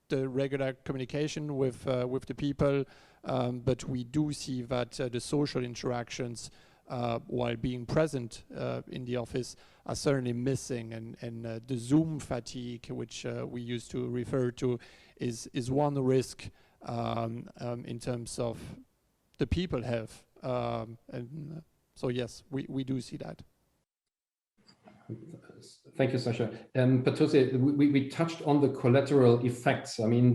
the regular communication with the people, but we do see that the social interactions while being present in the office are certainly missing, and the Zoom fatigue, which we used to refer to, is one risk in terms of the people health. So yes, we do see that. Thank you, Sasha. Patrizia, we touched on the collateral effects. I mean,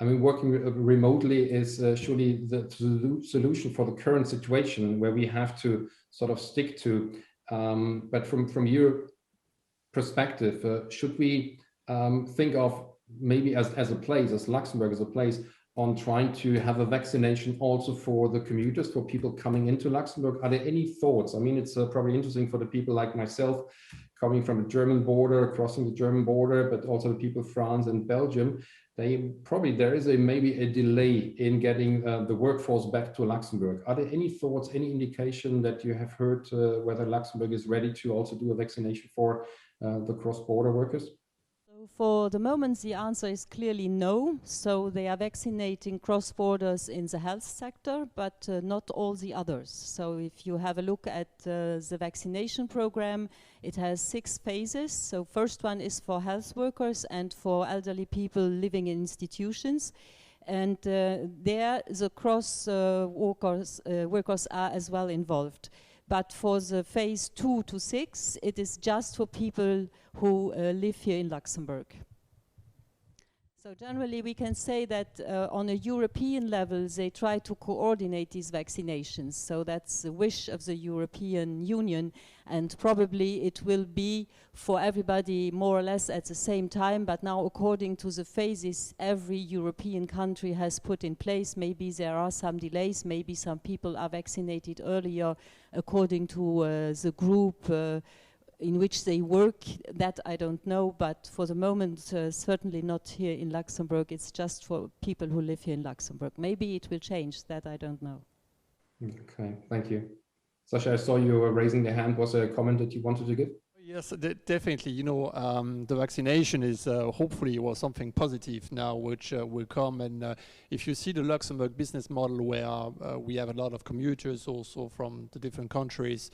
working remotely is surely the solution for the current situation where we have to sort of stick to. But from your perspective, should we think of maybe as a place, as Luxembourg as a place, on trying to have a vaccination also for the commuters, for people coming into Luxembourg? Are there any thoughts? I mean, it's probably interesting for the people like myself, coming from the German border, crossing the German border, but also the people of France and Belgium. There is maybe a delay in getting the workforce back to Luxembourg. Are there any thoughts, any indication that you have heard whether Luxembourg is ready to also do a vaccination for the cross-border workers? For the moment, the answer is clearly no. So they are vaccinating cross-borders in the health sector, but not all the others. So if you have a look at the vaccination program, it has 6 phases. So first one is for health workers and for elderly people living in institutions. And there the workers are as well involved. But for the phase 2 to 6, it is just for people who live here in Luxembourg. So generally we can say that on a European level they try to coordinate these vaccinations. So that's the wish of the European Union, and probably it will be for everybody more or less at the same time. But now according to the phases every European country has put in place, maybe there are some delays, maybe some people are vaccinated earlier according to the group in which they work. That I don't know, but for the moment certainly not here in Luxembourg. It's just for people who live here in Luxembourg. Maybe it will change, that I don't know. Okay, thank you. Sasha, I saw you were raising the hand. Was there a comment that you wanted to give? Yes, definitely. You know, the vaccination is hopefully something positive now, which will come. And if you see the Luxembourg business model, where we have a lot of commuters also from the different countries,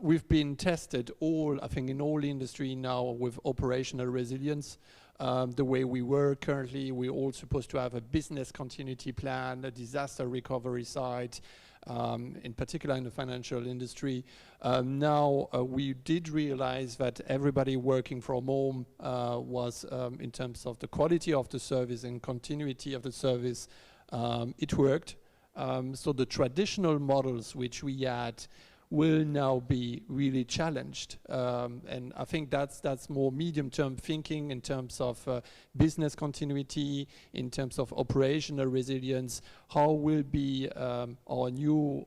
we've been tested I think in all industry now with operational resilience. The way we work currently, we're all supposed to have a business continuity plan, a disaster recovery side, in particular in the financial industry. Now we did realize that everybody working from home was, in terms of the quality of the service and continuity of the service, it worked. So the traditional models which we had will now be really challenged. And I think that's more medium-term thinking in terms of business continuity, in terms of operational resilience. How will be our new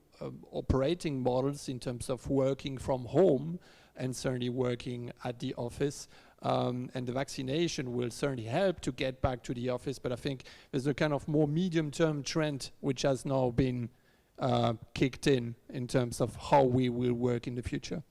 operating models in terms of working from home and certainly working at the office. And the vaccination will certainly help to get back to the office, but I think there's a kind of more medium-term trend which has now been kicked in terms of how we will work in the future.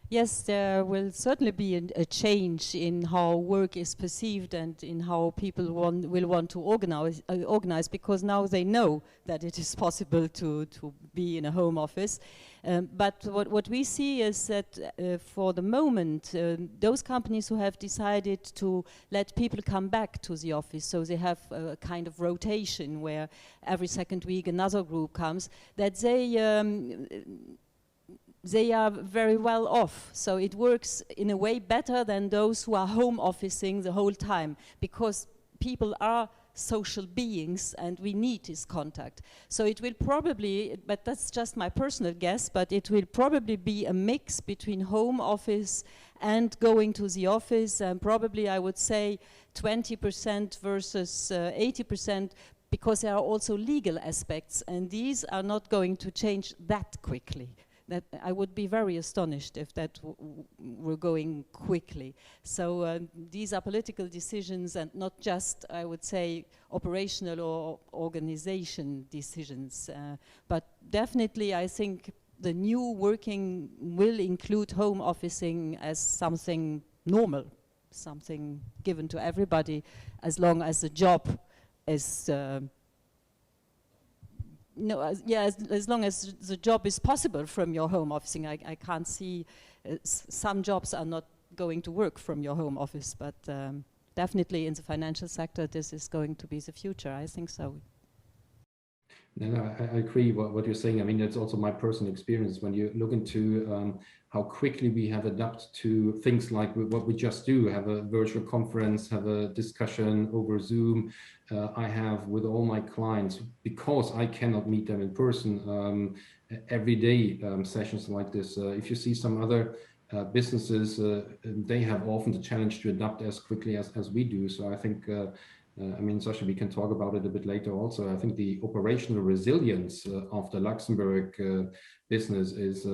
Yes, there will certainly be a change in how work is perceived and in how people will want to organize, because now they know that it is possible to be in a home office. But what we see is that for the moment, those companies who have decided to let people come back to the office, so they have a kind of rotation where every second week another group comes, that they are very well off. So it works in a way better than those who are home officing the whole time, because people are social beings and we need this contact. So it will probably, but that's just my personal guess, but it will probably be a mix between home office and going to the office, and probably I would say 20% versus 80%, because there are also legal aspects, and these are not going to change that quickly. That I would be very astonished if that were going quickly. So these are political decisions and not just, I would say, operational or organization decisions. But definitely I think the new working will include home officing as something normal, something given to everybody, as long as the job is as long as the job is possible from your home officing. I can't see, some jobs are not going to work from your home office, but definitely in the financial sector, this is going to be the future. I think so. No, I agree what you're saying. I mean, that's also my personal experience. When you look into how quickly we have adapted to things like what we just do, have a virtual conference, have a discussion over Zoom. I have with all my clients, because I cannot meet them in person, every day sessions like this. If you see some other businesses, they have often the challenge to adapt as quickly as we do. So I think I mean, Sasha, we can talk about it a bit later also. I think the operational resilience of the Luxembourg business is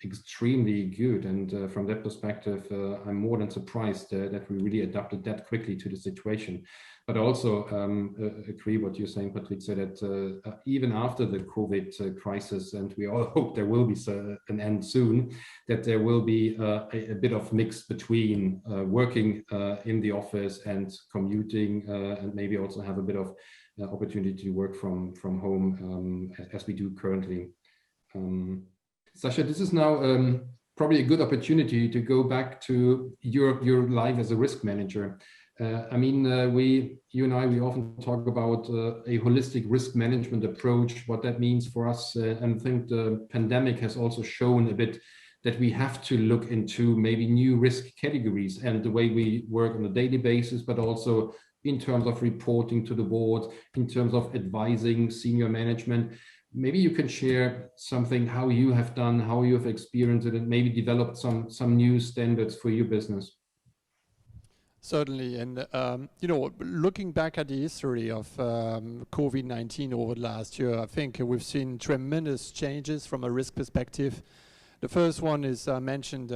extremely good. And from that perspective, I'm more than surprised that we really adapted that quickly to the situation. But also agree what you're saying, Patricia, that even after the COVID crisis, and we all hope there will be an end soon, that there will be a bit of mix between working in the office and commuting, and maybe also have a bit of opportunity to work from home as we do currently. Sasha, this is now probably a good opportunity to go back to your life as a risk manager. I mean, you and I, we often talk about a holistic risk management approach, what that means for us. And I think the pandemic has also shown a bit that we have to look into maybe new risk categories and the way we work on a daily basis, but also in terms of reporting to the board, in terms of advising senior management. Maybe you can share something, how you have done, how you have experienced it, and maybe developed some new standards for your business. Certainly, and you know, looking back at the history of COVID-19 over the last year, I think we've seen tremendous changes from a risk perspective. The first one is I mentioned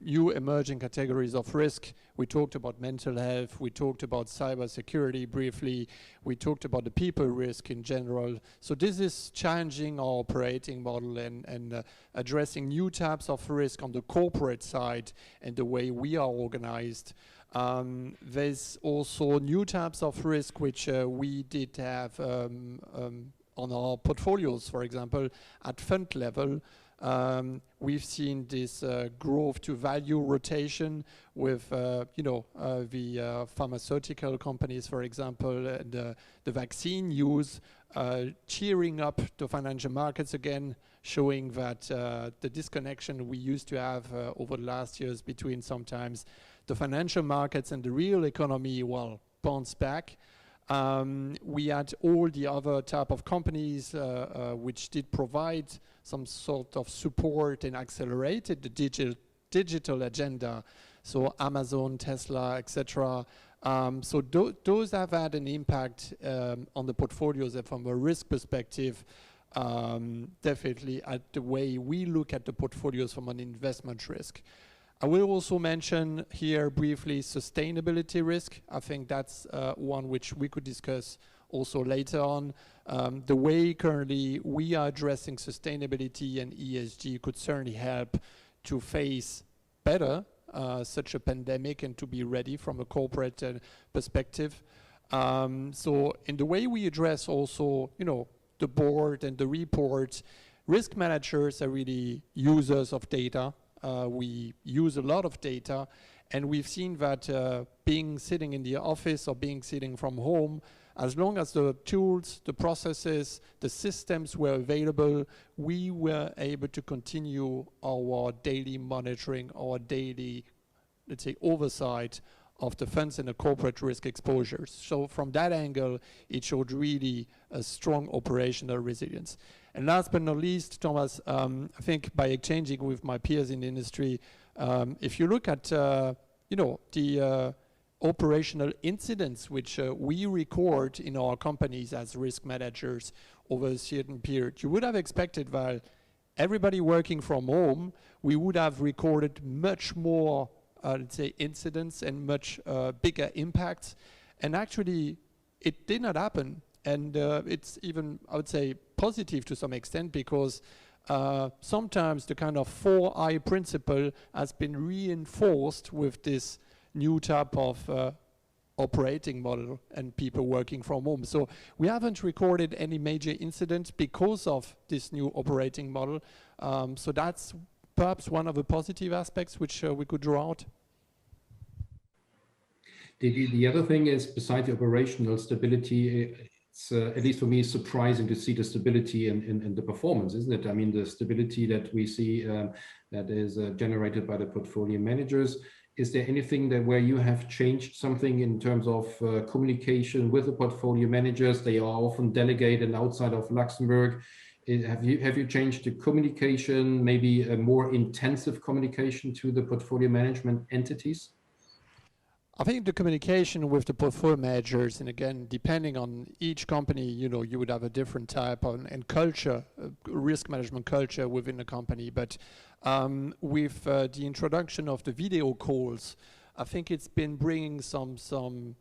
new emerging categories of risk. We talked about mental health, we talked about cybersecurity briefly, we talked about the people risk in general. So this is challenging our operating model and addressing new types of risk on the corporate side and the way we are organized. There's also new types of risk which we did have on our portfolios, for example, at fund level. We've seen this growth to value rotation with, you know, the pharmaceutical companies, for example, and the vaccine use, cheering up the financial markets again, showing that the disconnection we used to have over the last years between sometimes the financial markets and the real economy, well, bounced back. We had all the other type of companies which did provide some sort of support and accelerated the digital agenda. So Amazon, Tesla, etc. So those have had an impact on the portfolios, and from a risk perspective, definitely at the way we look at the portfolios from an investment risk. I will also mention here briefly sustainability risk. I think that's one which we could discuss also later on. The way currently we are addressing sustainability and ESG could certainly help to face better such a pandemic and to be ready from a corporate perspective. So in the way we address also, you know, the board and the reports, risk managers are really users of data. We use a lot of data, and we've seen that being sitting in the office or being sitting from home, as long as the tools, the processes, the systems were available, we were able to continue our daily monitoring, our daily, let's say, oversight of the funds and the corporate risk exposures. So from that angle, it showed really a strong operational resilience. And last but not least, Thomas, I think by exchanging with my peers in the industry, if you look at the operational incidents which we record in our companies as risk managers over a certain period, you would have expected while everybody working from home, we would have recorded much more, let's say, incidents and much bigger impacts. And actually, it did not happen. And it's even, I would say, positive to some extent, because sometimes the kind of 4I principle has been reinforced with this new type of operating model and people working from home. So we haven't recorded any major incidents because of this new operating model. So that's perhaps one of the positive aspects which we could draw out. The other thing is, besides the operational stability, it's at least for me surprising to see the stability in the performance, isn't it? I mean, the stability that we see that is generated by the portfolio managers. Is there anything that where you have changed something in terms of communication with the portfolio managers? They are often delegated outside of Luxembourg. Have you changed the communication, maybe a more intensive communication to the portfolio management entities? I think the communication with the portfolio managers, and again, depending on each company, you would have a different type and culture, risk management culture within the company. But with the introduction of the video calls, I think it's been bringing some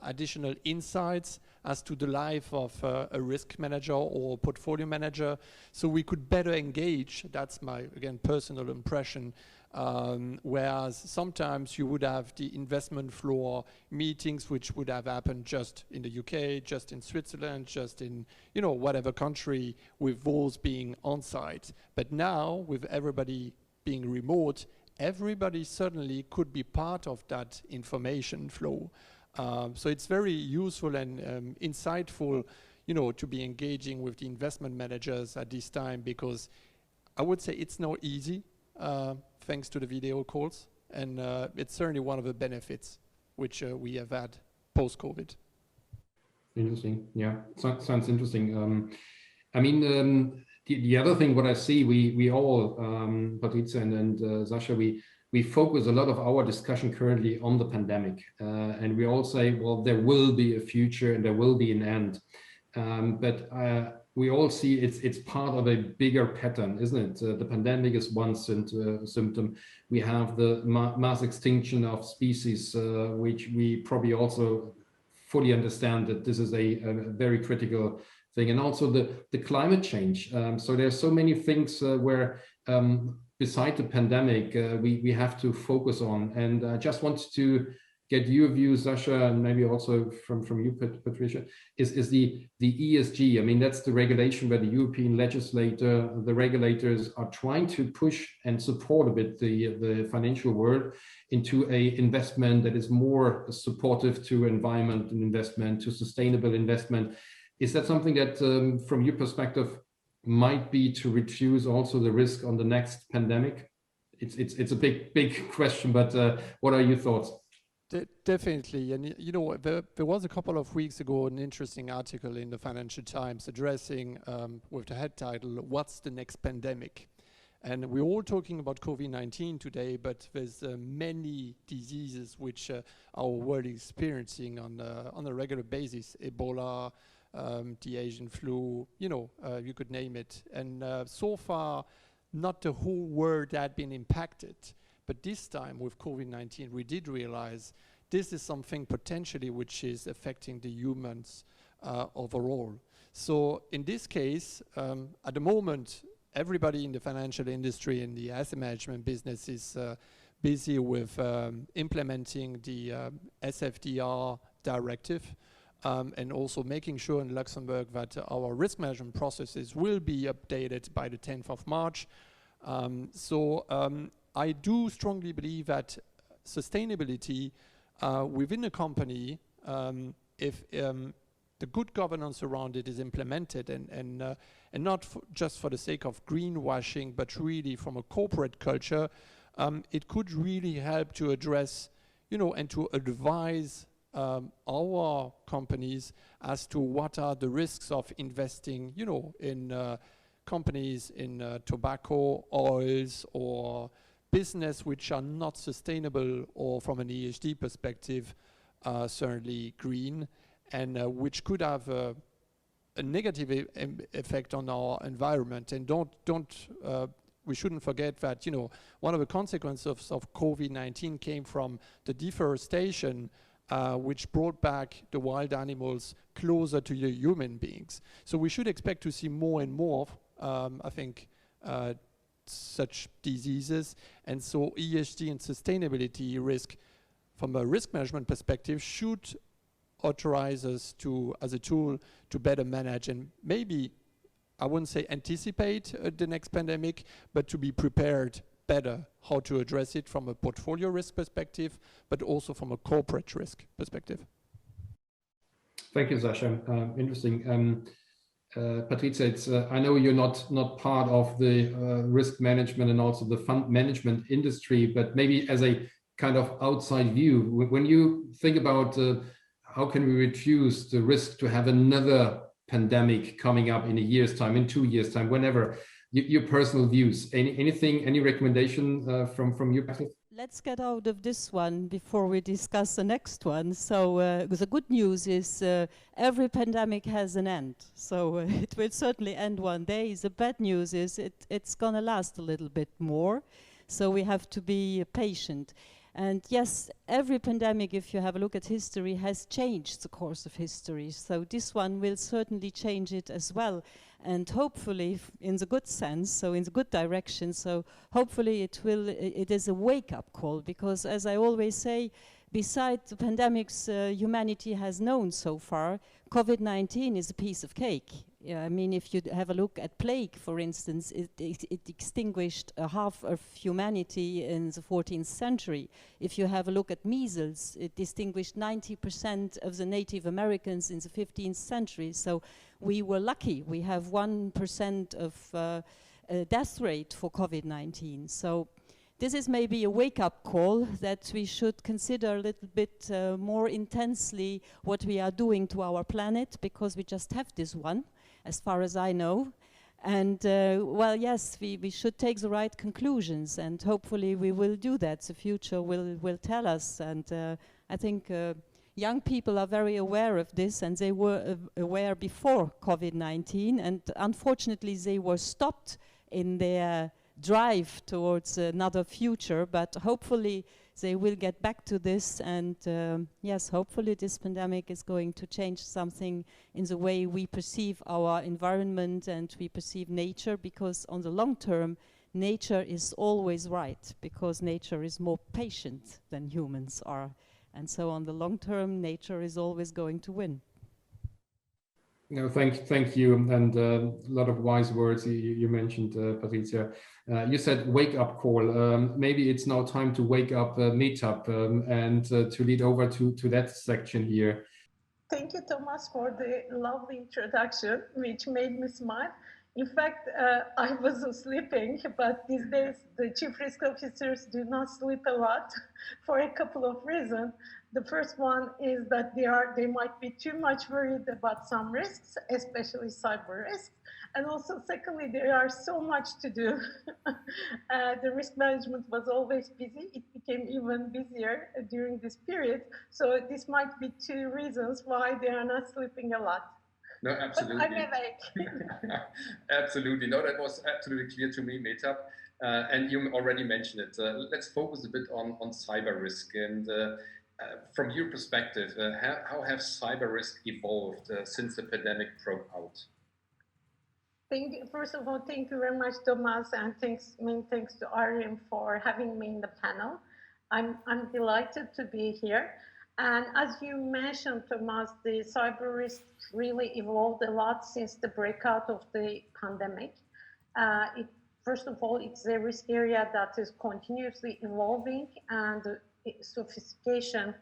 additional insights as to the life of a risk manager or portfolio manager, so we could better engage. That's my, again, personal impression. Whereas sometimes you would have the investment floor meetings which would have happened just in the UK, just in Switzerland, just in whatever country, with those being on site. But now, with everybody being remote, everybody certainly could be part of that information flow. So it's very useful and insightful, to be engaging with the investment managers at this time, because I would say it's not easy. Thanks to the video calls, and it's certainly one of the benefits which we have had post-COVID. Interesting, yeah, sounds interesting. I mean, the other thing what I see, we all, Patrizia and Sasha, we focus a lot of our discussion currently on the pandemic, and we all say, well, there will be a future and there will be an end, but we all see it's part of a bigger pattern, isn't it? The pandemic is one symptom. We have the mass extinction of species, which we probably also fully understand that this is a very critical thing. And also the climate change. So there's so many things where beside the pandemic, we have to focus on. And I just want to get your view, Sasha, and maybe also from you, Patricia, is the ESG. I mean, that's the regulation where the European the regulators are trying to push and support a bit the financial world into a investment that is more supportive to environment and investment, to sustainable investment. Is that something that, from your perspective, might be to reduce also the risk on the next pandemic? It's a big question, but what are your thoughts? Definitely, and there was a couple of weeks ago an interesting article in the Financial Times addressing with the head title, "What's the next pandemic?" And we're all talking about COVID-19 today, but there's many diseases which our world is experiencing on a regular basis. Ebola, the Asian flu, you could name it. And so far, not the whole world had been impacted. But this time with COVID-19, we did realize this is something potentially which is affecting the humans overall. So in this case, at the moment, everybody in the financial industry and the asset management business is busy with implementing the SFDR directive and also making sure in Luxembourg that our risk management processes will be updated by the 10th of March. I do strongly believe that sustainability within a company, if the good governance around it is implemented, and not just for the sake of greenwashing, but really from a corporate culture, it could really help to address, and to advise our companies as to what are the risks of investing, in companies in tobacco, oils, or business which are not sustainable, or from an ESG perspective, certainly green, and which could have a negative effect on our environment. And we shouldn't forget that, one of the consequences of COVID-19 came from the deforestation, which brought back the wild animals closer to the human beings. So we should expect to see more and more, I think, such diseases. And so ESG and sustainability risk, from a risk management perspective, should authorize us to, as a tool, to better manage and maybe, I wouldn't say anticipate the next pandemic, but to be prepared better how to address it from a portfolio risk perspective, but also from a corporate risk perspective. Thank you, Sasha. Interesting. Patrizia, I know you're not part of the risk management and also the fund management industry, but maybe as a kind of outside view, when you think about how can we reduce the risk to have another pandemic coming up in a year's time, in 2 years' time, whenever, your personal views, any recommendation from you? Let's get out of this one before we discuss the next one. So the good news is every pandemic has an end. So it will certainly end one day. The bad news is it's going to last a little bit more. So we have to be patient. And yes, every pandemic, if you have a look at history, has changed the course of history. So this one will certainly change it as well. And hopefully, in the good sense, so in the good direction, so hopefully it is a wake-up call, because as I always say, besides the pandemics humanity has known so far, COVID-19 is a piece of cake. Yeah, I mean, if you have a look at plague, for instance, it extinguished half of humanity in the 14th century. If you have a look at measles, it extinguished 90% of the Native Americans in the 15th century. So we were lucky. We have 1% of death rate for COVID-19. So this is maybe a wake-up call that we should consider a little bit more intensely what we are doing to our planet, because we just have this one, as far as I know. And well, yes, we should take the right conclusions, and hopefully we will do that. The future will tell us. And I think young people are very aware of this, and they were aware before COVID-19, and unfortunately they were stopped in their drive towards another future, but hopefully they will get back to this. And yes, hopefully this pandemic is going to change something in the way we perceive our environment and we perceive nature, because on the long term, nature is always right, because nature is more patient than humans are. And so on the long term, nature is always going to win. No, thank you, and a lot of wise words you mentioned, Patrizia. You said wake up call. Maybe it's now time to wake up meetup and to lead over to that section here. Thank you, Thomas, for the lovely introduction, which made me smile. In fact, I wasn't sleeping, but these days the chief risk officers do not sleep a lot for a couple of reasons. The first one is that they might be too much worried about some risks, especially cyber risks. And also, secondly, there are so much to do. The risk management was always busy. It became even busier during this period. So this might be two reasons why they are not sleeping a lot. No, absolutely. But I'm awake. Absolutely. No, that was absolutely clear to me, Mehtap. And you already mentioned it. Let's focus a bit on cyber risk. And from your perspective, how have cyber risk evolved since the pandemic broke out? First of all, thank you very much, Thomas, and many thanks to ALRIM for having me in the panel. I'm delighted to be here. And as you mentioned, Thomas, the cyber risk really evolved a lot since the breakout of the pandemic. First of all, it's a risk area that is continuously evolving, and the sophistication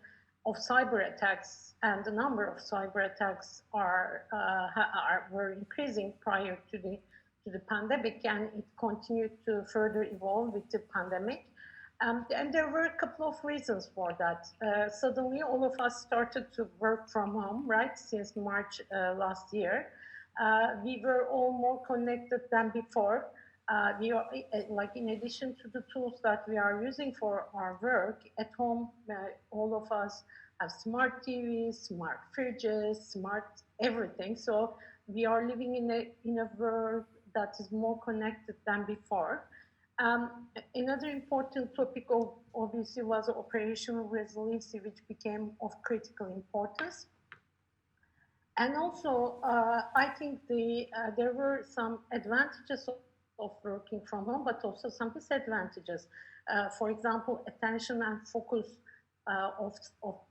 of cyber attacks and the number of cyber attacks were increasing prior to the pandemic, and it continued to further evolve with the pandemic. And there were a couple of reasons for that. Suddenly, all of us started to work from home, right, since March last year. We were all more connected than before. We are, like, in addition to the tools that we are using for our work at home, all of us have smart TVs, smart fridges, smart everything. So we are living in a world that is more connected than before. Another important topic obviously was operational resiliency, which became of critical importance. And also, I think there were some advantages of working from home, but also some disadvantages. For example, attention and focus of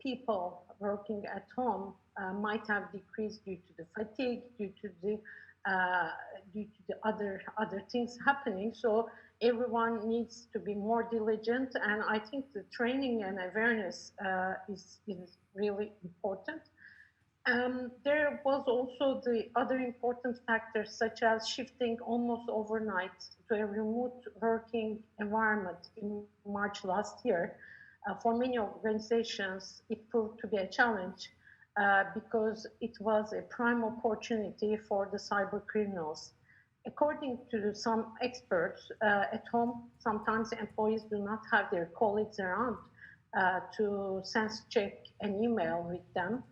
people working at home might have decreased due to the fatigue, due to the other things happening. So everyone needs to be more diligent, and I think the training and awareness is really important. There was also the other important factors, such as shifting almost overnight to a remote working environment in March last year. For many organizations, it proved to be a challenge because it was a prime opportunity for the cyber criminals. According to some experts, at home, sometimes employees do not have their colleagues around to sense check an email with them.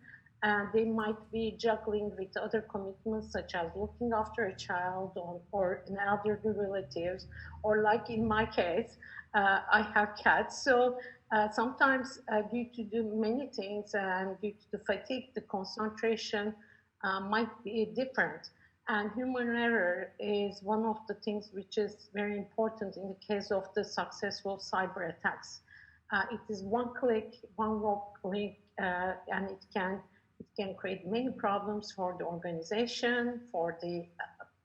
And they might be juggling with other commitments, such as looking after a child or an elderly relatives, or like in my case, I have cats. So sometimes due to the many things and due to the fatigue, the concentration might be different. And human error is one of the things which is very important in the case of the successful cyber attacks. It is one click, one rogue link, and it can create many problems for the organization, for the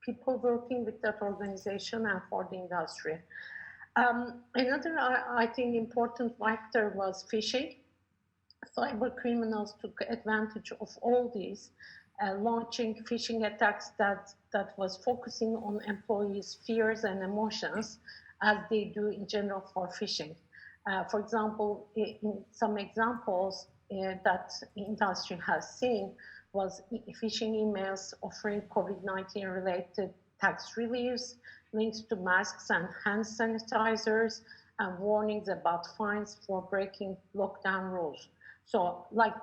people working with that organization, and for the industry. Another, I think, important factor was phishing. Cyber criminals took advantage of all these, launching phishing attacks that was focusing on employees' fears and emotions, as they do in general for phishing. For example, in some examples, that industry has seen was phishing emails offering COVID-19 related tax reliefs, links to masks and hand sanitizers, and warnings about fines for breaking lockdown rules. So, like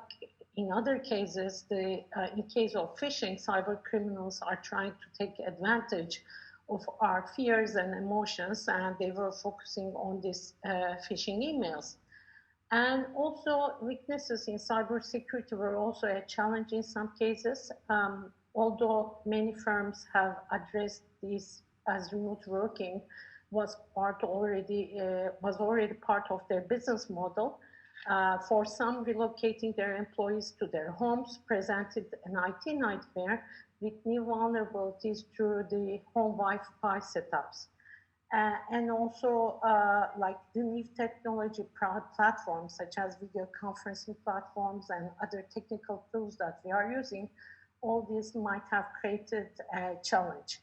in other cases, in case of phishing, cyber criminals are trying to take advantage of our fears and emotions, and they were focusing on these phishing emails. And also, weaknesses in cybersecurity were also a challenge in some cases. Although many firms have addressed this as remote working was already part of their business model. For some, relocating their employees to their homes presented an IT nightmare with new vulnerabilities through the home Wi-Fi setups. And also, like the new technology platforms, such as video conferencing platforms and other technical tools that we are using, all these might have created a challenge.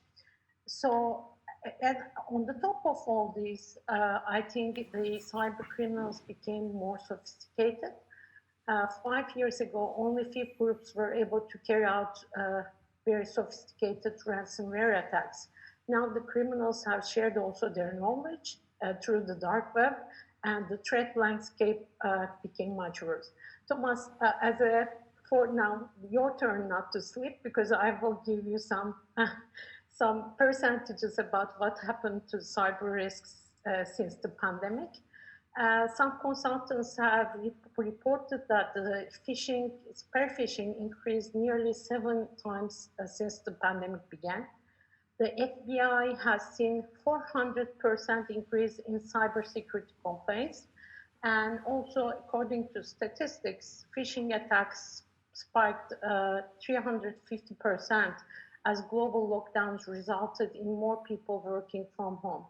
So, and on the top of all this, I think the cyber criminals became more sophisticated. 5 years ago, only few groups were able to carry out very sophisticated ransomware attacks. Now the criminals have shared also their knowledge through the dark web, and the threat landscape became much worse. Thomas, for now, your turn not to sleep, because I will give you some percentages about what happened to cyber risks since the pandemic. Some consultants have reported that the spear phishing increased nearly 7 times since the pandemic began. The FBI has seen 400% increase in cybersecurity complaints. And also, according to statistics, phishing attacks spiked 350% as global lockdowns resulted in more people working from home.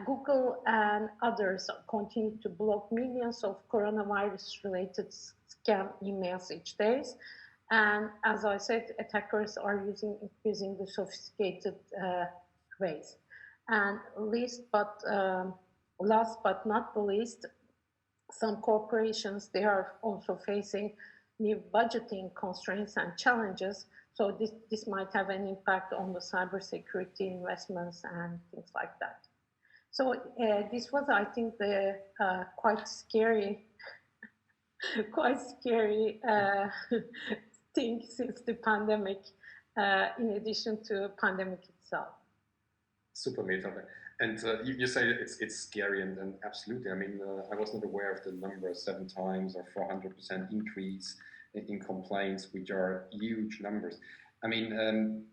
Google and others continue to block millions of coronavirus-related scam emails each day. And as I said, attackers are using the sophisticated ways. And last but not the least, some corporations, they are also facing new budgeting constraints and challenges. So this might have an impact on the cybersecurity investments and things like that. So this was, I think, the quite scary thing since the pandemic, in addition to pandemic itself. Super, Meta. And you say it's scary, and absolutely. I mean, I was not aware of the number, 7 times or 400% increase in complaints, which are huge numbers. I mean,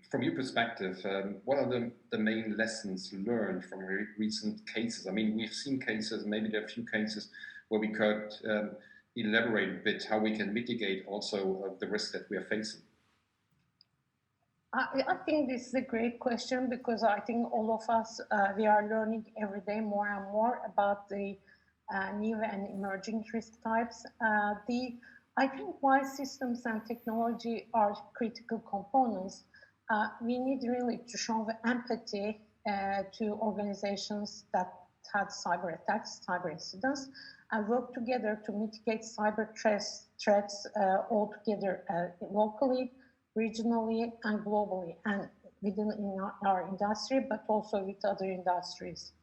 from your perspective, what are the main lessons learned from recent cases? I mean, we've seen cases, maybe there are a few cases where we could elaborate a bit how we can mitigate also the risk that we are facing. I think this is a great question, because I think all of us, we are learning every day more and more about the new and emerging risk types. I think while systems and technology are critical components, we need really to show empathy to organizations that had cyber attacks, cyber incidents, and work together to mitigate cyber threats all together locally, regionally, and globally, and within our industry, but also with other industries.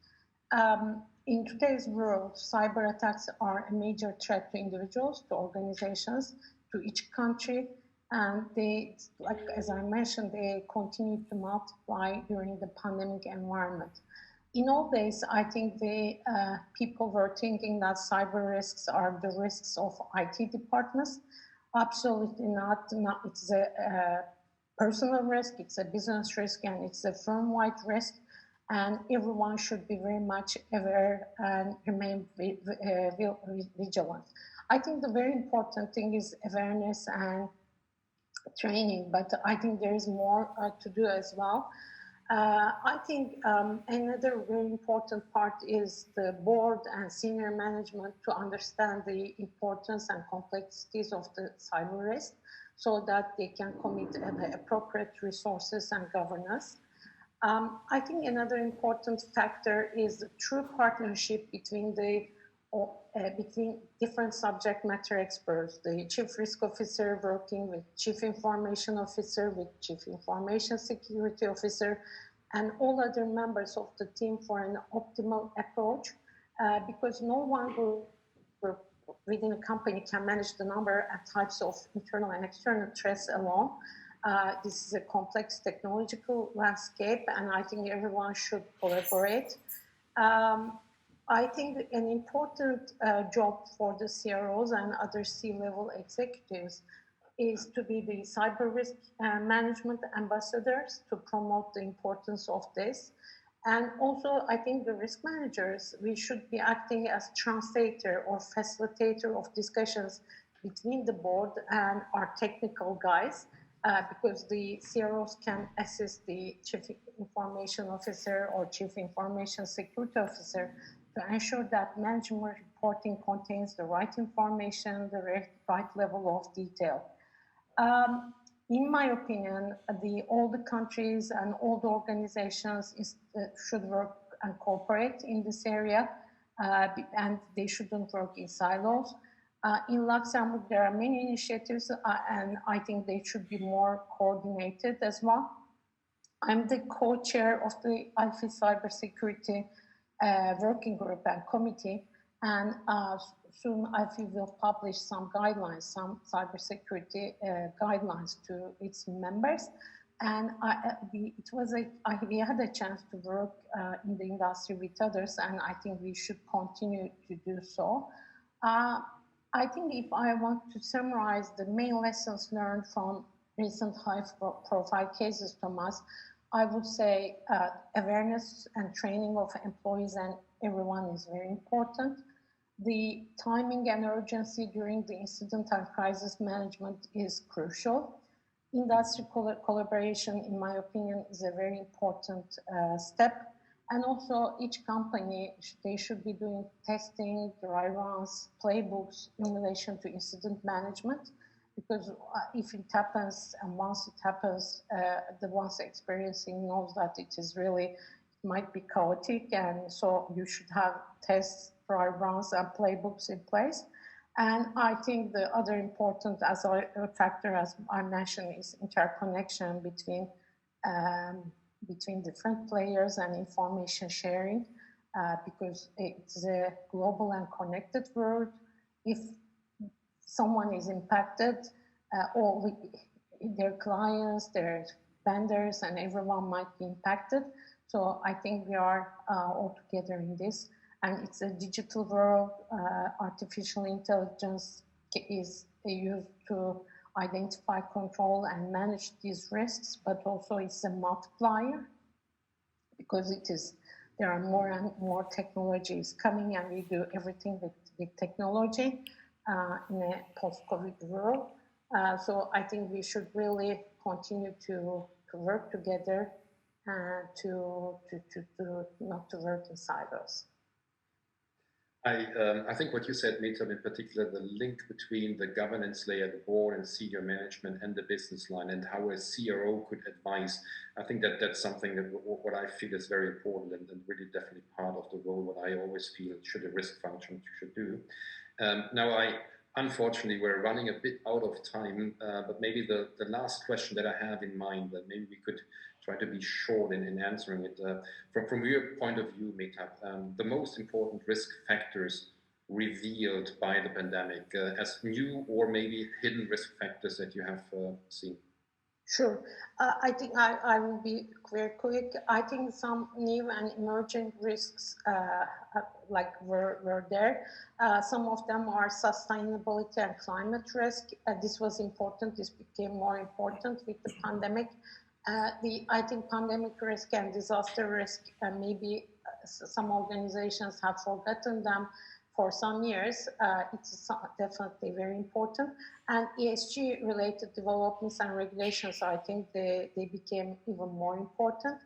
In today's world, cyber attacks are a major threat to individuals, to organizations, to each country, and they, like as I mentioned, they continue to multiply during the pandemic environment. In old days, I think the people were thinking that cyber risks are the risks of IT departments. Absolutely not. It's a personal risk, it's a business risk, and it's a firm-wide risk. And everyone should be very much aware and remain vigilant. I think the very important thing is awareness and training, but I think there is more to do as well. I think another very important part is the board and senior management to understand the importance and complexities of the cyber risk, so that they can commit the appropriate resources and governance. I think another important factor is the true partnership between different subject matter experts, the chief risk officer working with chief information officer, with chief information security officer, and all other members of the team for an optimal approach, because no one within a company can manage the number and types of internal and external threats alone. This is a complex technological landscape, and I think everyone should collaborate. I think an important job for the CROs and other C-level executives is to be the cyber risk management ambassadors to promote the importance of this. And also, I think the risk managers, we should be acting as translator or facilitator of discussions between the board and our technical guys, because the CROs can assist the chief information officer or chief information security officer to ensure that management reporting contains the right information, the right level of detail. In my opinion, all the countries and all the organizations should work and cooperate in this area, and they shouldn't work in silos. In Luxembourg, there are many initiatives, and I think they should be more coordinated as well. I'm the co-chair of the IFI Cybersecurity Working Group and Committee, and soon IFI will publish some guidelines, some cybersecurity guidelines to its members. And we had a chance to work in the industry with others, and I think we should continue to do so. I think if I want to summarize the main lessons learned from recent high-profile cases, Thomas, I would say awareness and training of employees and everyone is very important. The timing and urgency during the incident and crisis management is crucial. Industry collaboration, in my opinion, is a very important step. And also each company, they should be doing testing, dry runs, playbooks in relation to incident management. Because if it happens, and once it happens, the ones experiencing knows that it is really, it might be chaotic, and so you should have tests, dry runs, and playbooks in place. And I think the other important factor, as I mentioned, is interconnection between different players and information sharing, because it's a global and connected world. If someone is impacted, all their clients, their vendors, and everyone might be impacted. So I think we are all together in this. And it's a digital world. Artificial intelligence is used to identify, control, and manage these risks, but also it's a multiplier, because there are more and more technologies coming, and we do everything with technology in a post-COVID world. So I think we should really continue to work together and to not to work in silos. I think what you said, Meta, in particular, the link between the governance layer, the board and senior management, and the business line, and how a CRO could advise, I think that's something that what I feel is very important, and really definitely part of the role what I always feel should a risk function should do. Now, unfortunately, we're running a bit out of time, but maybe the last question that I have in mind, that maybe we could try to be short in answering it. From your point of view, Meta, the most important risk factors revealed by the pandemic as new or maybe hidden risk factors that you have seen? Sure. I think I will be very quick. I think some new and emerging risks were there. Some of them are sustainability and climate risk. This was important. This became more important with the pandemic. I think pandemic risk and disaster risk, maybe some organizations have forgotten them for some years. It's definitely very important. And ESG related developments and regulations, I think they became even more important.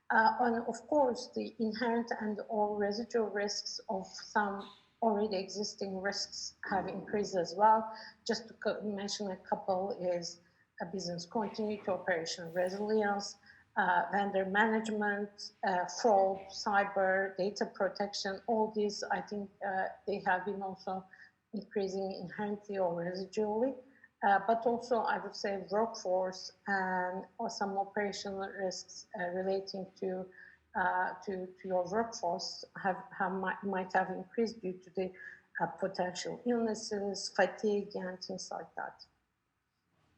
And of course, the inherent and or residual risks of some already existing risks have increased as well. Just to mention a couple is business continuity, operational resilience, vendor management, fraud, cyber, data protection. All these, I think, they have been also increasing inherently or residually. But also, I would say, workforce and or some operational risks relating to your workforce might have increased due to the potential illnesses, fatigue, and things like that.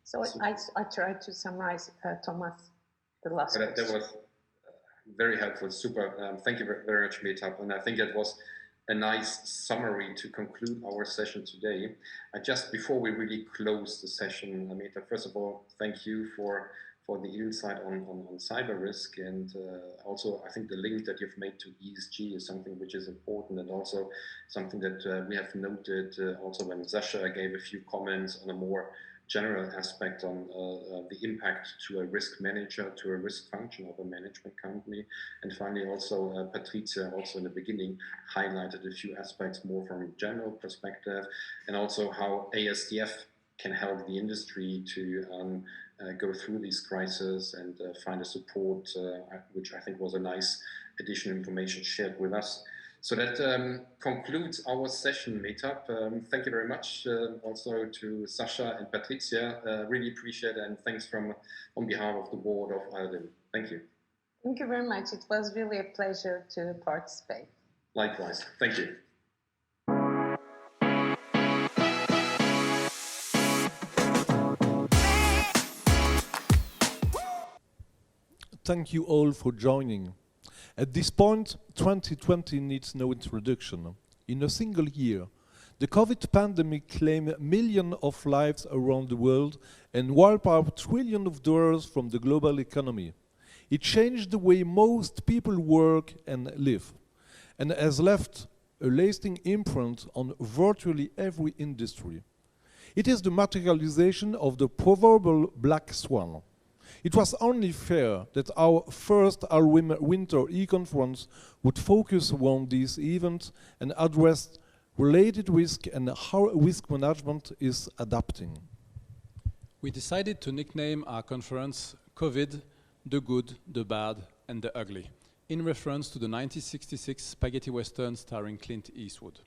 So I tried to summarize, Thomas, the last question. That was very helpful, super. Thank you very much, Meta. And I think that was a nice summary to conclude our session today. Just before we really close the session, Meta, first of all, thank you for the insight on cyber risk, and also I think the link that you've made to ESG is something which is important, and also something that we have noted also when Sasha gave a few comments on a more general aspect on the impact to a risk manager, to a risk function of a management company. And finally, also Patricia, also in the beginning, highlighted a few aspects more from a general perspective, and also how ASDF can help the industry to go through these crises and find a support, which I think was a nice additional information shared with us. So that concludes our session meetup. Thank you very much also to Sasha and Patricia. Really appreciate it, and thanks on behalf of the board of ALRIM. Thank you. Thank you very much. It was really a pleasure to participate. Likewise. Thank you. Thank you all for joining. At this point, 2020 needs no introduction. In a single year, the COVID pandemic claimed millions of lives around the world and wiped out trillions of dollars from the global economy. It changed the way most people work and live, and has left a lasting imprint on virtually every industry. It is the materialization of the proverbial black swan. It was only fair that our first ALRIM Winter e-conference would focus on these events and address related risk and how risk management is adapting. We decided to nickname our conference COVID, the Good, the Bad, and the Ugly, in reference to the 1966 spaghetti western starring Clint Eastwood.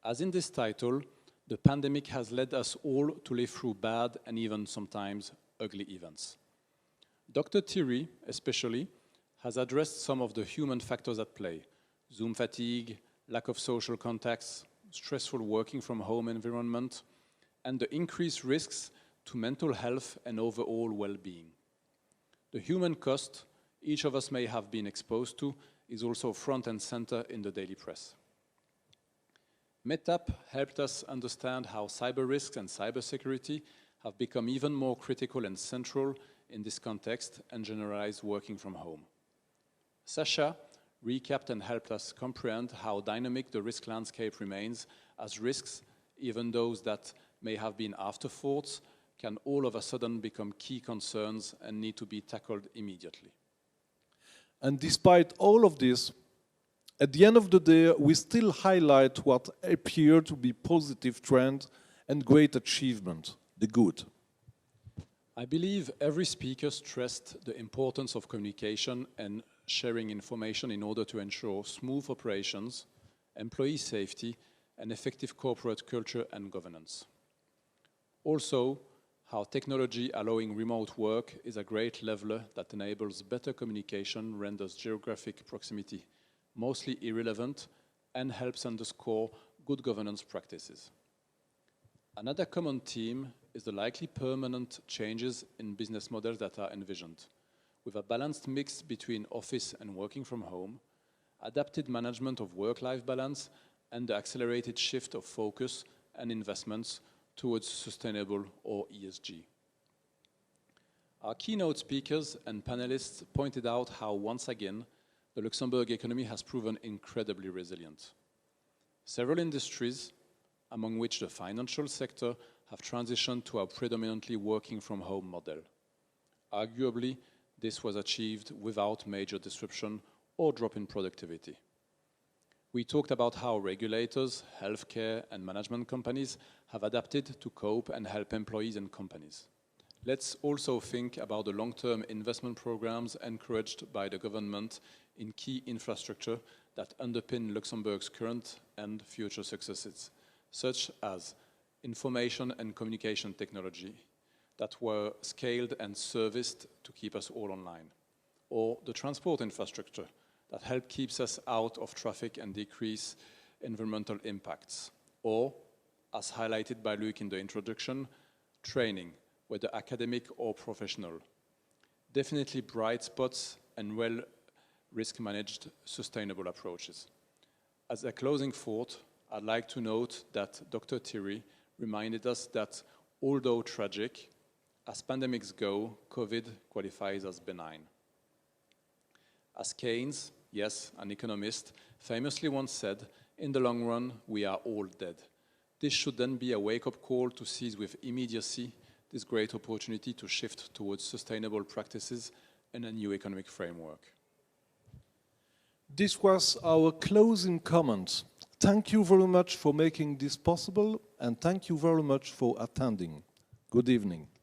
As in this title, the pandemic has led us all to live through bad and even sometimes ugly events. Dr. Thierry, especially, has addressed some of the human factors at play: Zoom fatigue, lack of social contacts, stressful working from home environment, and the increased risks to mental health and overall well-being. The human cost each of us may have been exposed to is also front and center in the daily press. MedTap helped us understand how cyber risks and cybersecurity have become even more critical and central in this context and generalized working from home. Sasha recapped and helped us comprehend how dynamic the risk landscape remains, as risks, even those that may have been afterthoughts, can all of a sudden become key concerns and need to be tackled immediately. And despite all of this, at the end of the day, we still highlight what appear to be positive trend and great achievement, the good. I believe every speaker stressed the importance of communication and sharing information in order to ensure smooth operations, employee safety, and effective corporate culture and governance. Also, how technology allowing remote work is a great leveler that enables better communication, renders geographic proximity mostly irrelevant, and helps underscore good governance practices. Another common theme is the likely permanent changes in business models that are envisioned, with a balanced mix between office and working from home, adapted management of work-life balance, and the accelerated shift of focus and investments towards sustainable or ESG. Our keynote speakers and panelists pointed out how, once again, the Luxembourg economy has proven incredibly resilient. Several industries, among which the financial sector, have transitioned to a predominantly working from home model. Arguably, this was achieved without major disruption or drop in productivity. We talked about how regulators, healthcare, and management companies have adapted to cope and help employees and companies. Let's also think about the long-term investment programs encouraged by the government in key infrastructure that underpin Luxembourg's current and future successes, such as information and communication technology that were scaled and serviced to keep us all online, or the transport infrastructure that help keeps us out of traffic and decrease environmental impacts, or, as highlighted by Luc in the introduction, training, whether academic or professional. Definitely bright spots and well risk-managed sustainable approaches. As a closing thought, I'd like to note that Dr. Thierry reminded us that although tragic, as pandemics go, COVID qualifies as benign. As Keynes, yes, an economist, famously once said, in the long run, we are all dead. This should then be a wake-up call to seize with immediacy this great opportunity to shift towards sustainable practices and a new economic framework. This was our closing comment. Thank you very much for making this possible, and thank you very much for attending. Good evening.